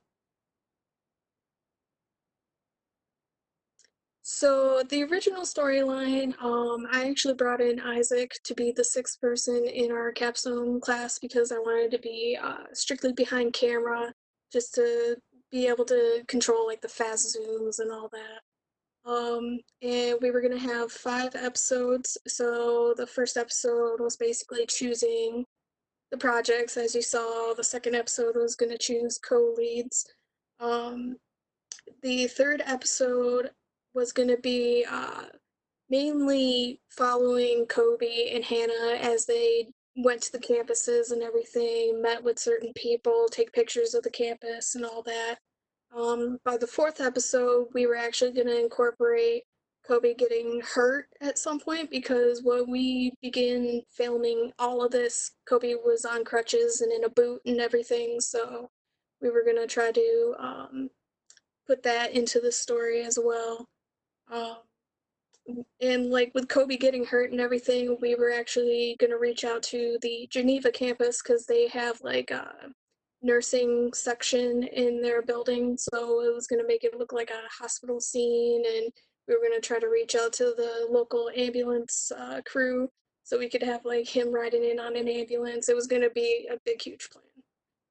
So the original storyline, I actually brought in Isaac to be the 6th person in our capstone class because I wanted to be strictly behind camera, just to be able to control like the fast zooms and all that. And we were gonna have 5 episodes. So the first episode was basically choosing the projects. As you saw, the second episode was gonna choose co-leads. The third episode was gonna be mainly following Kobe and Hannah as they went to the campuses and everything, met with certain people, take pictures of the campus and all that. By the 4th episode, we were actually going to incorporate Kobe getting hurt at some point because when we began filming all of this, Kobe was on crutches and in a boot and everything. So we were going to try to put that into the story as well. Um, And like with Kobe getting hurt and everything, we were actually going to reach out to the Geneva campus because they have like a nursing section in their building. So it was going to make it look like a hospital scene. And we were going to try to reach out to the local ambulance crew so we could have like him riding in on an ambulance. It was going to be a big, huge plan.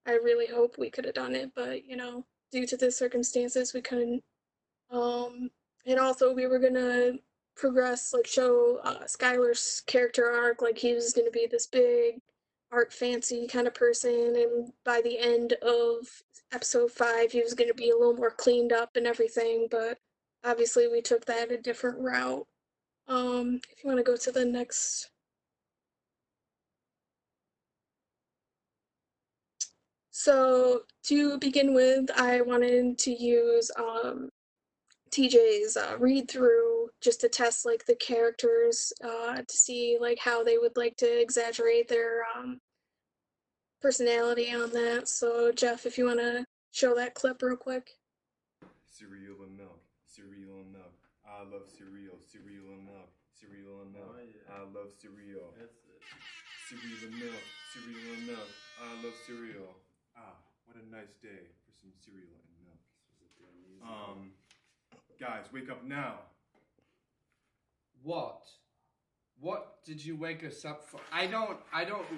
I really hope we could have done it, but you know, due to the circumstances, we couldn't. And also we were gonna progress, like show Skylar's character arc, like he was gonna be this big art fancy kind of person, and by the end of episode 5, he was gonna be a little more cleaned up and everything. But obviously, we took that a different route. If you want to go to the next. So to begin with, I wanted to use TJ's read through just to test like the characters to see like how they would like to exaggerate their personality on that. So Jeff, if you want to show that clip real quick. Cereal and milk, cereal and milk. I love cereal, cereal and milk, cereal and milk. I love cereal. That's it. Cereal and milk, cereal and milk. I love cereal. Ah, what a nice day for some cereal and milk. Guys, wake up now. What? What did you wake us up for? I don't,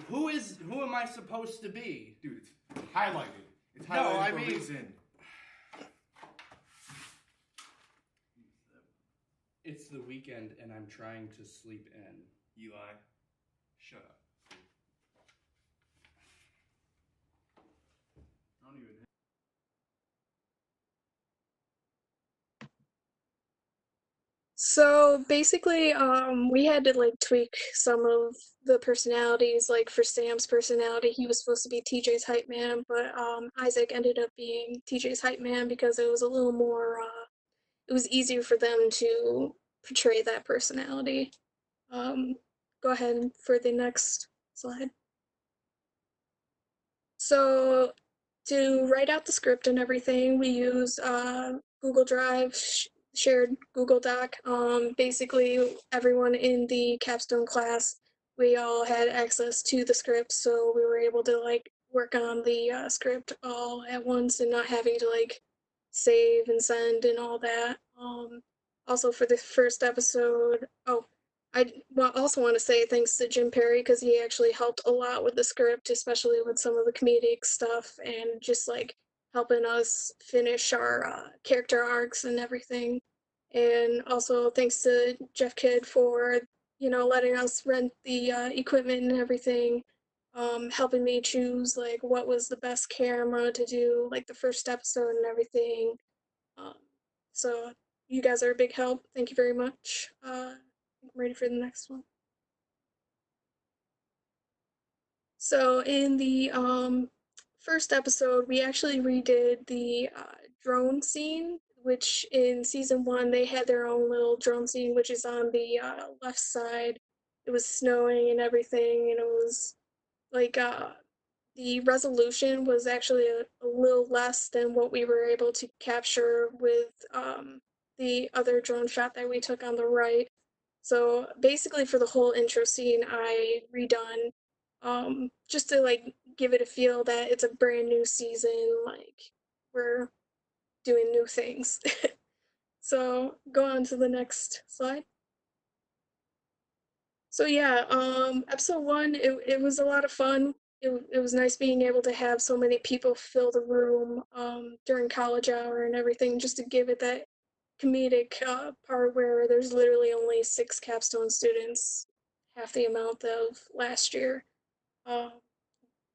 who am I supposed to be? Dude, it's highlighted. It's highlighted No, I for a mean- reason. It's the weekend and I'm trying to sleep in. Eli, shut up. I don't even. So basically, we had to like tweak some of the personalities. Like for Sam's personality, he was supposed to be TJ's hype man, but Isaac ended up being TJ's hype man because it was a little more. It was easier for them to portray that personality. Go ahead for the next slide. So to write out the script and everything, we use Google Drive, shared Google Doc. Basically, everyone in the capstone class, we all had access to the script, so we were able to like work on the script all at once and not having to like save and send and all that. Also for the first episode, also want to say thanks to Jim Perry because he actually helped a lot with the script, especially with some of the comedic stuff and just like helping us finish our character arcs and everything. And also thanks to Jeff Kidd for letting us rent the equipment and everything, helping me choose like what was the best camera to do like the first episode and everything. Um, so you guys are a big help. Thank you very much. I'm ready for the next one. So in the first episode, we actually redid the drone scene, which in season 1 they had their own little drone scene, which is on the left side. It was snowing and everything, and it was like the resolution was actually a little less than what we were able to capture with the other drone shot that we took on the right. So basically, for the whole intro scene, I redone just to like give it a feel that it's a brand new season, like we're doing new things. So go on to the next slide. So yeah, episode 1, it was a lot of fun. It was nice being able to have so many people fill the room during college hour and everything, just to give it that comedic part where there's literally only 6 capstone students, half the amount of last year. Um,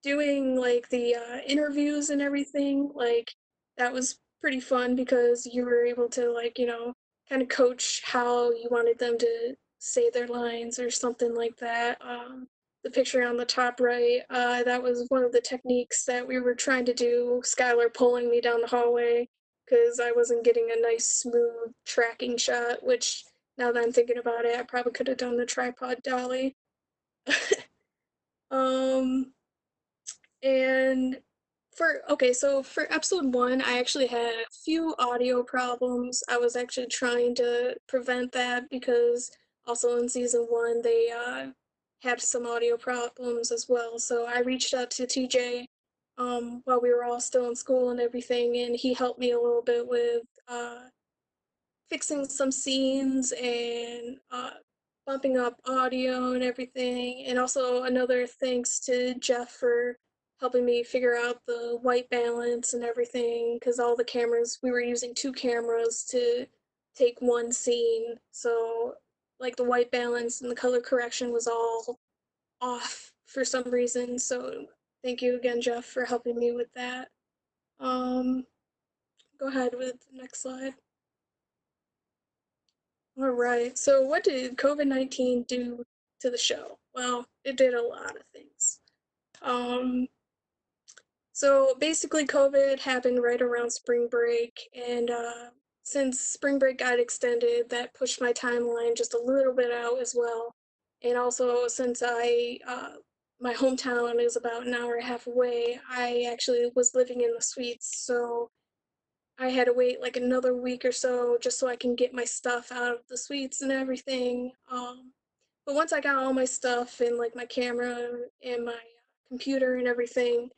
Doing like the interviews and everything, like that was pretty fun because you were able to like, kind of coach how you wanted them to say their lines or something like that. The picture on the top right, that was one of the techniques that we were trying to do, Skylar pulling me down the hallway because I wasn't getting a nice smooth tracking shot, which now that I'm thinking about it, I probably could have done the tripod dolly. um and So for episode 1, I actually had a few audio problems. I was actually trying to prevent that because also in season 1 they had some audio problems as well. So I reached out to TJ while we were all still in school and everything, and he helped me a little bit with fixing some scenes and bumping up audio and everything. And also another thanks to Jeff for helping me figure out the white balance and everything, because all the cameras, we were using 2 cameras to take one scene. So like the white balance and the color correction was all off for some reason. So thank you again, Jeff, for helping me with that. Go ahead with the next slide. All right. So, what did COVID-19 do to the show? Well, it did a lot of things. So basically, COVID happened right around spring break, and since spring break got extended, that pushed my timeline just a little bit out as well. And also, since my hometown is about an hour and a half away, I actually was living in the suites, so I had to wait like another week or so just so I can get my stuff out of the suites and everything. But once I got all my stuff and like my camera and my computer and everything,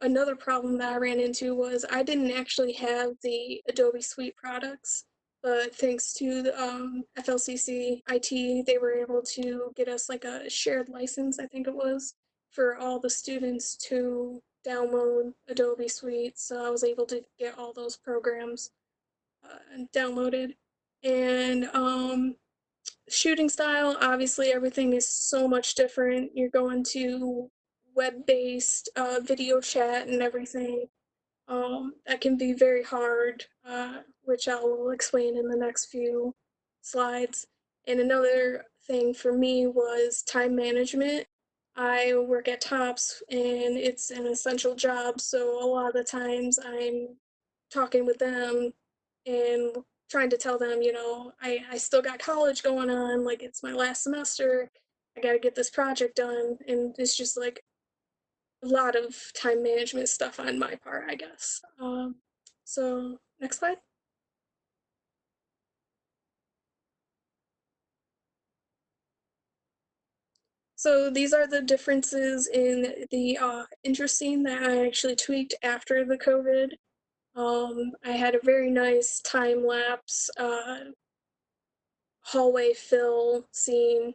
another problem that I ran into was I didn't actually have the Adobe Suite products, but thanks to the FLCC IT, they were able to get us like a shared license, I think it was, for all the students to download Adobe Suite. So I was able to get all those programs downloaded. And shooting style, obviously everything is so much different. You're going to web-based video chat and everything. That can be very hard, which I will explain in the next few slides. And another thing for me was time management. I work at Tops and it's an essential job, so a lot of the times I'm talking with them and trying to tell them, I still got college going on, like it's my last semester, I gotta get this project done, and it's just like a lot of time management stuff on my part, I guess. So next slide. So these are the differences in the interesting that I actually tweaked after the COVID. I had a very nice time lapse hallway fill scene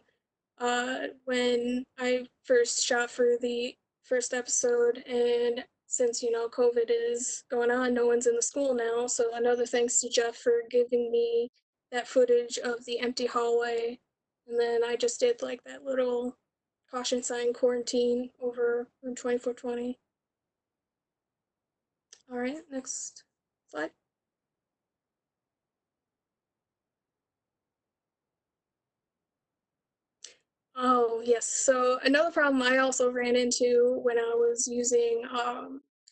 when I first shot for the first episode, and since COVID is going on, no one's in the school now. So another thanks to Jeff for giving me that footage of the empty hallway, and then I just did like that little caution sign quarantine over room 2420. All right, next slide. Oh, yes. So another problem I also ran into when I was using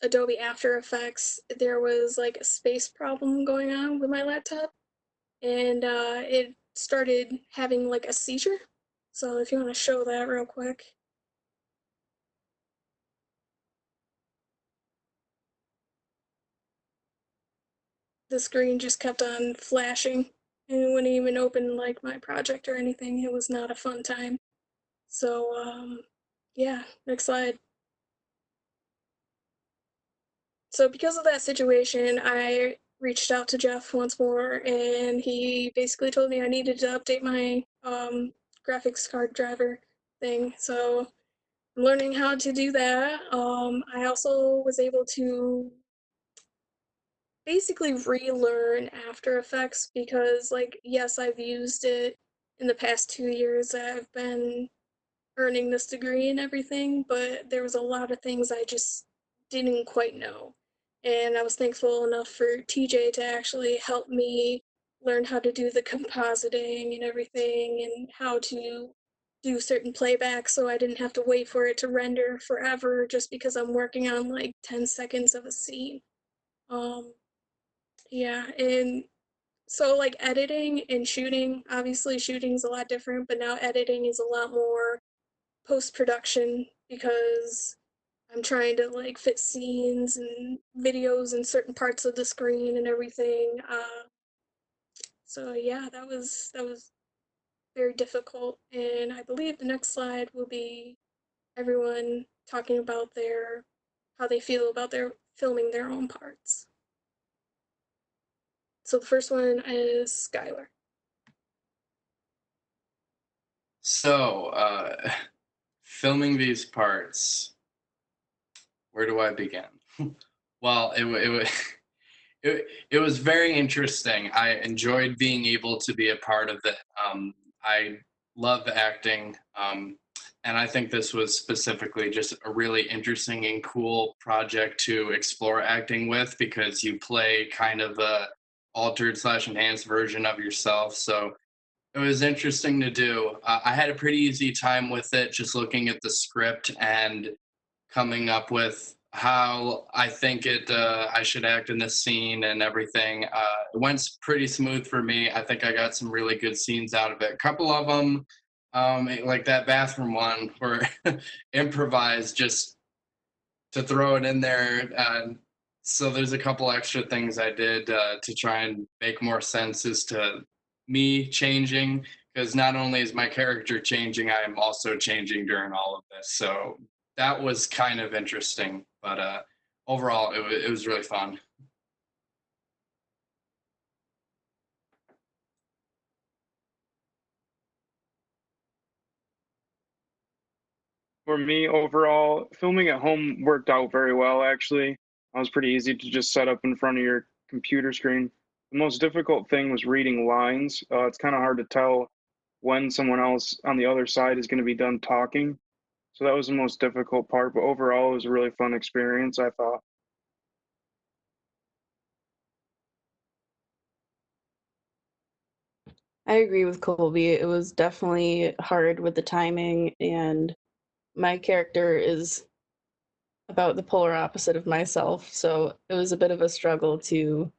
Adobe After Effects, there was like a space problem going on with my laptop, and it started having like a seizure. So if you want to show that real quick. The screen just kept on flashing, and it wouldn't even open like my project or anything. It was not a fun time. So yeah, next slide. So because of that situation, I reached out to Jeff once more, and he basically told me I needed to update my graphics card driver thing. So I'm learning how to do that. I also was able to basically relearn After Effects because, like, yes, I've used it in the past 2 years. I've been earning this degree and everything, but there was a lot of things I just didn't quite know. And I was thankful enough for TJ to actually help me learn how to do the compositing and everything and how to do certain playbacks so I didn't have to wait for it to render forever just because I'm working on like 10 seconds of a scene. Yeah, and so like editing and shooting, obviously shooting's a lot different, but now editing is a lot more post-production because I'm trying to like fit scenes and videos in certain parts of the screen and everything. So yeah, that was very difficult. And I believe the next slide will be everyone talking about their how they feel about their filming their own parts. So the first one is Skylar. So, filming these parts, where do I begin? Well, it was very interesting. I enjoyed being able to be a part of it. I love acting, and I think this was specifically just a really interesting and cool project to explore acting with because you play kind of a altered/enhanced version of yourself. So it was interesting to do. I had a pretty easy time with it, just looking at the script and coming up with how I think I should act in this scene and everything. It went pretty smooth for me. I think I got some really good scenes out of it. A couple of them, like that bathroom one, were improvised just to throw it in there. So there's a couple extra things I did to try and make more sense as to me changing, because not only is my character changing, I am also changing during all of this. So that was kind of interesting, but overall, it was really fun. For me, overall, filming at home worked out very well, actually. It was pretty easy to just set up in front of your computer screen. The most difficult thing was reading lines. It's kind of hard to tell when someone else on the other side is going to be done talking. So that was the most difficult part, but overall, it was a really fun experience, I thought. I agree with Colby. It was definitely hard with the timing, and my character is about the polar opposite of myself, so it was a bit of a struggle to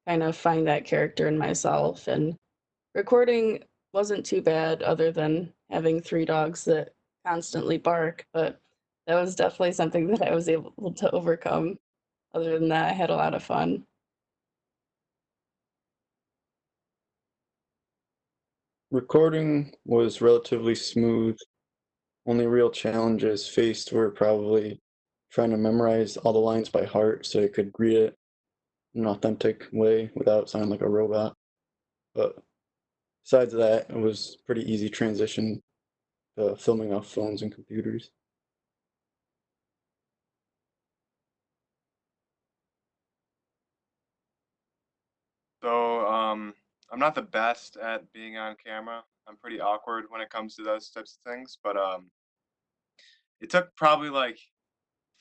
kind of find that character in myself. And recording wasn't too bad, other than having 3 dogs that constantly bark, but that was definitely something that I was able to overcome. Other than that, I had a lot of fun. Recording was relatively smooth. Only real challenges faced were probably trying to memorize all the lines by heart so I could read it in an authentic way without sounding like a robot. But besides that, it was pretty easy transition to filming off phones and computers. So, I'm not the best at being on camera. I'm pretty awkward when it comes to those types of things, but it took probably like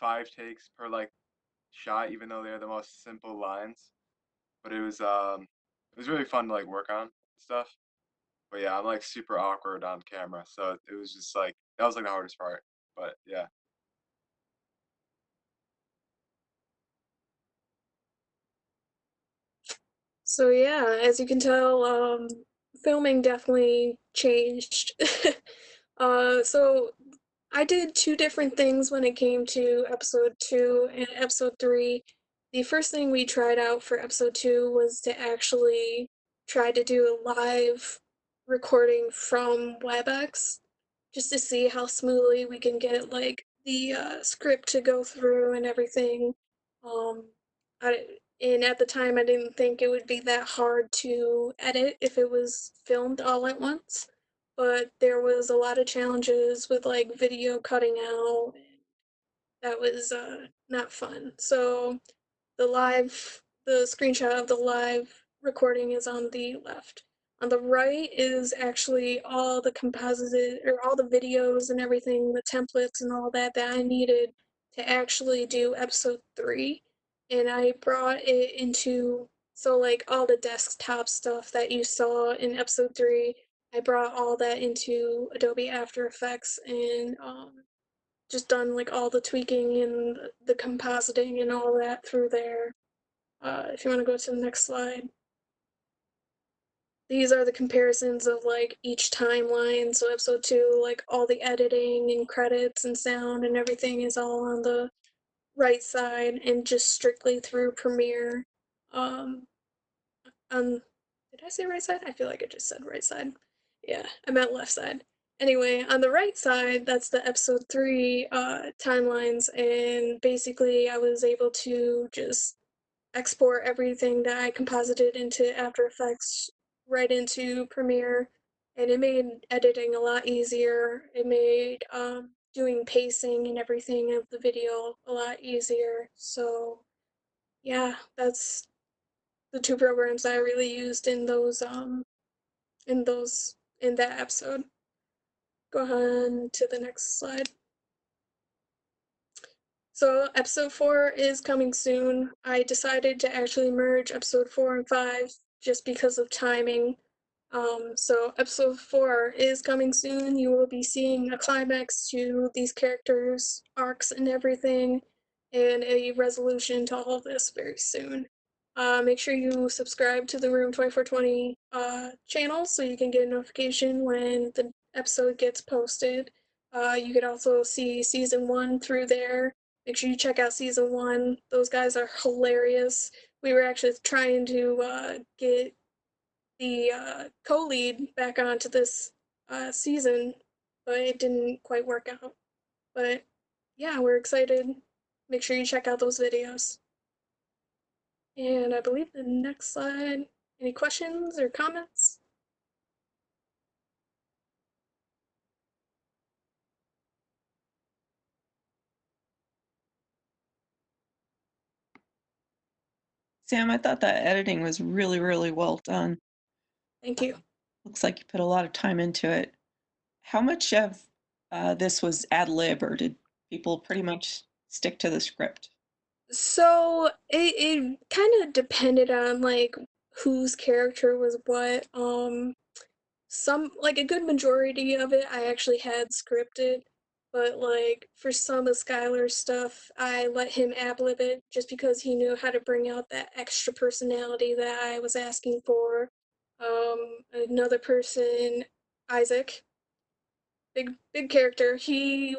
5 takes per like shot, even though they're the most simple lines. But it was really fun to like work on stuff. But yeah, I'm like super awkward on camera, so it was just like that was like the hardest part. But yeah. So yeah, as you can tell, filming definitely changed. So I did 2 different things when it came to episode 2 and episode 3. The first thing we tried out for episode 2 was to actually try to do a live recording from WebEx, just to see how smoothly we can get like the script to go through and everything. Um, and at the time, I didn't think it would be that hard to edit if it was filmed all at once. But there was a lot of challenges with like video cutting out. That was not fun. So the screenshot of the live recording is on the left. On the right is actually all the composite or all the videos and everything, the templates and all that I needed to actually do episode 3. And I brought it into, so like all the desktop stuff that you saw in episode 3, I brought all that into Adobe After Effects and just done like all the tweaking and the compositing and all that through there. If you want to go to the next slide. These are the comparisons of like each timeline. So episode 2, like all the editing and credits and sound and everything is all on the right side and just strictly through Premiere. Um, did I say right side? I feel like I just said right side. Yeah, I meant left side. Anyway, on the right side, that's the episode 3 timelines, and basically I was able to just export everything that I composited into After Effects right into Premiere, and it made editing a lot easier. It made doing pacing and everything of the video a lot easier. So yeah, that's the 2 programs I really used in in that episode. Go on to the next slide. So episode 4 is coming soon. I decided to actually merge episode 4 and 5 just because of timing. So episode 4 is coming soon. You will be seeing a climax to these characters' arcs and everything, and a resolution to all of this very soon. Make sure you subscribe to the Room 2420 channel so you can get a notification when the episode gets posted. You could also see season 1 through there. Make sure you check out season 1. Those guys are hilarious. We were actually trying to get the co-lead back onto this season, but it didn't quite work out. But yeah, we're excited. Make sure you check out those videos. And I believe the next slide. Any questions or comments? Sam, I thought that editing was really, really well done. Thank you. Looks like you put a lot of time into it. How much of this was ad lib, or did people pretty much stick to the script? So it kind of depended on like whose character was what. Some, like a good majority of it I actually had scripted, but like for some of Skylar's stuff I let him ad-lib it just because he knew how to bring out that extra personality that I was asking for. Another person, Isaac, big character, he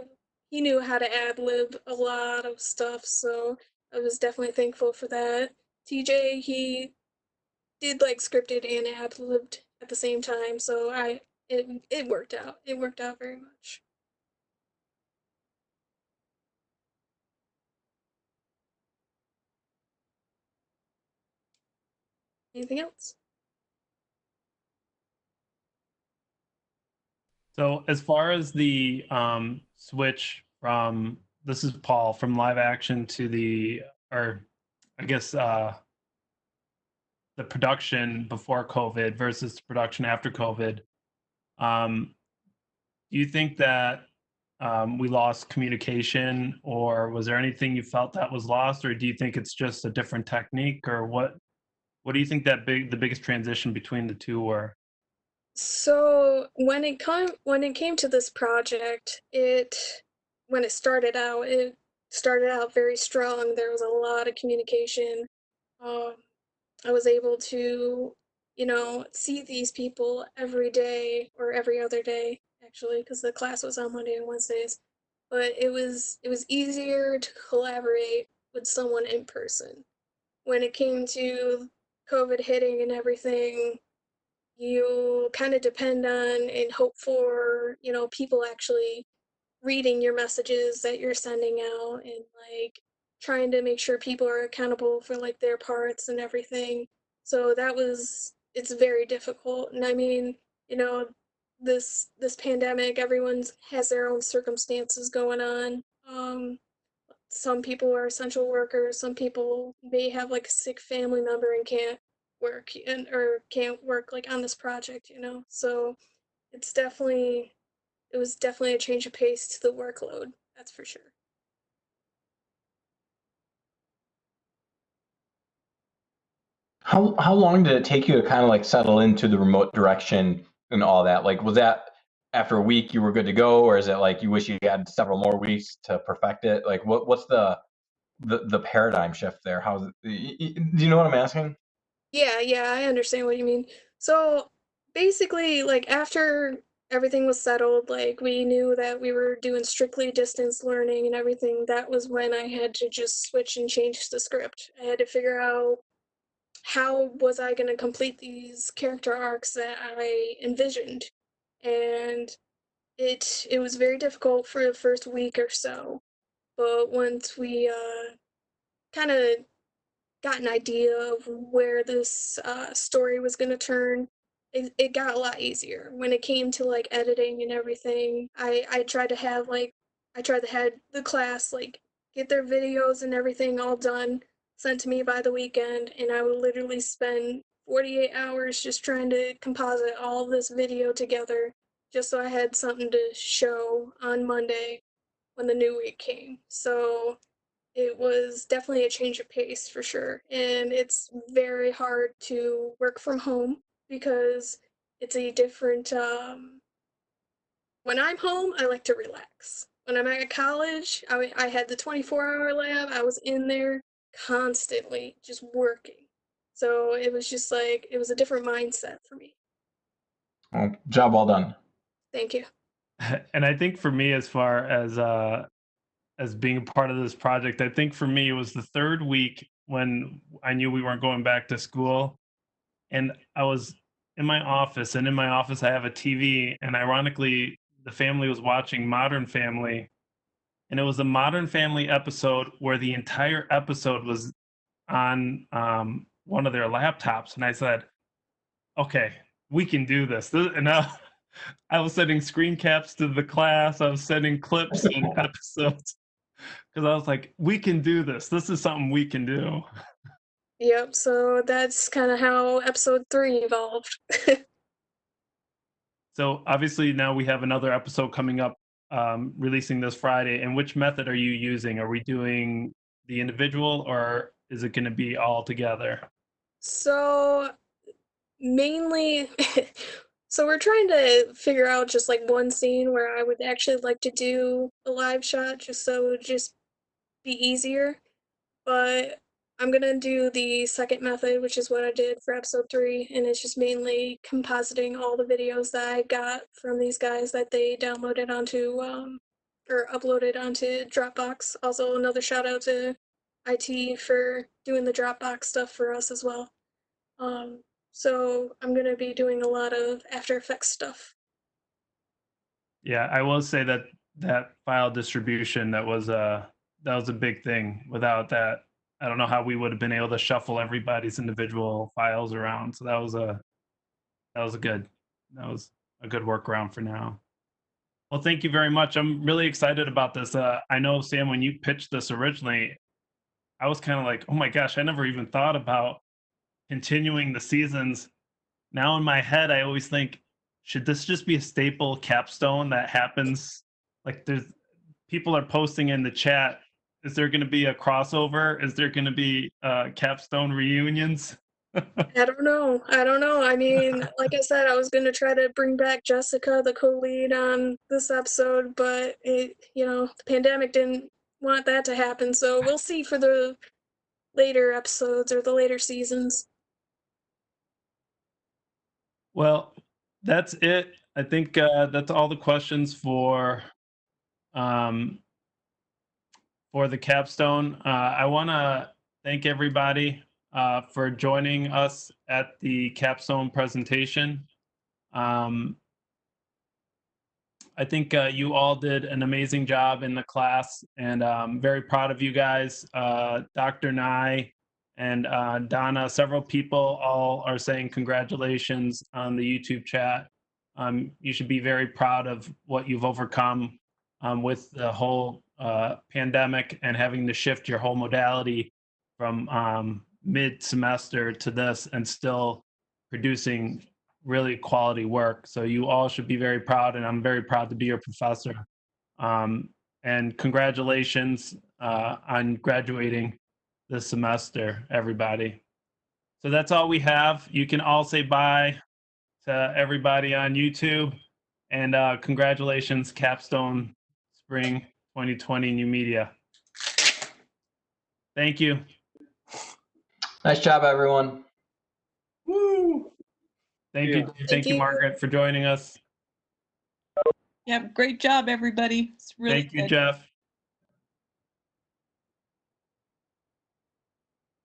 knew how to ad-lib a lot of stuff, so I was definitely thankful for that. TJ, he did like scripted and ad-libbed at the same time, so it worked out. It worked out very much. Anything else? So as far as the switch from, this is Paul, from live action to the, or I guess the production before COVID versus the production after COVID, do you think that we lost communication, or was there anything you felt that was lost, or do you think it's just a different technique, or what do you think that the biggest transition between the two were? So when it came to this project, when it started out very strong. There was a lot of communication. Um, I was able to, see these people every day or every other day, actually, because the class was on Monday and Wednesdays. But it was easier to collaborate with someone in person. When it came to COVID hitting and everything, you kind of depend on and hope for, people actually reading your messages that you're sending out, and like trying to make sure people are accountable for like their parts and everything. So it's very difficult. And I mean, you know, this pandemic, everyone's has their own circumstances going on. Some people are essential workers, some people may have like a sick family member and can't work or can't work like on this project, So it's definitely it was definitely a change of pace to the workload, that's for sure. How long did it take you to kind of like settle into the remote direction and all that? Like, was that after a week you were good to go, or is it like you wish you had several more weeks to perfect it? Like, what's the paradigm shift there? Do you know what I'm asking? Yeah, I understand what you mean. So basically, like after everything was settled, like we knew that we were doing strictly distance learning and everything, that was when I had to just switch and change the script. I had to figure out how was I going to complete these character arcs that I envisioned. And it was very difficult for the first week or so, but once we kind of got an idea of where this story was going to turn, it got a lot easier when it came to like editing and everything. I tried to have the class like get their videos and everything all done, sent to me by the weekend, and I would literally spend 48 hours just trying to composite all this video together just so I had something to show on Monday when the new week came. So it was definitely a change of pace for sure. And it's very hard to work from home because it's a different when I'm home, I like to relax. When I'm at college, I had the 24-hour lab. I was in there constantly just working. So it was just like it was a different mindset for me. Well, job well done. Thank you. And I think for me, as far as being a part of this project, I think for me it was the third week when I knew we weren't going back to school, and I was in my office, and in my office I have a TV, and ironically the family was watching Modern Family, and it was a Modern Family episode where the entire episode was on one of their laptops, and I said, okay, we can do this. And I was sending screen caps to the class. I was sending clips and episodes because I was like, we can do this. This is something we can do. Yep, so that's kind of how episode 3 evolved. So obviously now we have another episode coming up, releasing this Friday. And which method are you using? Are we doing the individual, or is it going to be all together? So mainly so we're trying to figure out just like one scene where I would actually like to do a live shot just so it would just be easier. But I'm gonna do the second method, which is what I did for episode 3, and it's just mainly compositing all the videos that I got from these guys that they downloaded onto or uploaded onto Dropbox. Also, another shout out to IT for doing the Dropbox stuff for us as well. So I'm gonna be doing a lot of After Effects stuff. Yeah, I will say that that file distribution, that was a big thing. Without that, I don't know how we would have been able to shuffle everybody's individual files around. So that was a good that was a good workaround for now. Well, thank you very much. I'm really excited about this. I know, Sam, when you pitched this originally, I was kind of like, oh my gosh, I never even thought about continuing the seasons. Now in my head, I always think, should this just be a staple capstone that happens? Like, there's people are posting in the chat. Is there going to be a crossover? Is there going to be capstone reunions? I don't know. I don't know. I mean, like I said, I was gonna try to bring back Jessica, the co-lead, on this episode, but the pandemic didn't want that to happen. So we'll see for the later episodes or the later seasons. Well, that's it. I think that's all the questions um, for the capstone. I want to thank everybody for joining us at the capstone presentation. I think you all did an amazing job in the class, and I'm very proud of you guys. Dr. Nye and Donna, several people all are saying congratulations on the YouTube chat. You should be very proud of what you've overcome with the whole pandemic and having to shift your whole modality from mid-semester to this and still producing really quality work. So you all should be very proud, and I'm very proud to be your professor. And congratulations on graduating this semester, everybody. So that's all we have. You can all say bye to everybody on YouTube, and congratulations, Capstone Spring 2020 New Media. Thank you. Nice job, everyone. Woo! Thank you. Thank you, Margaret, for joining us. Yep, great job, everybody. It's really Thank you, good. Jeff.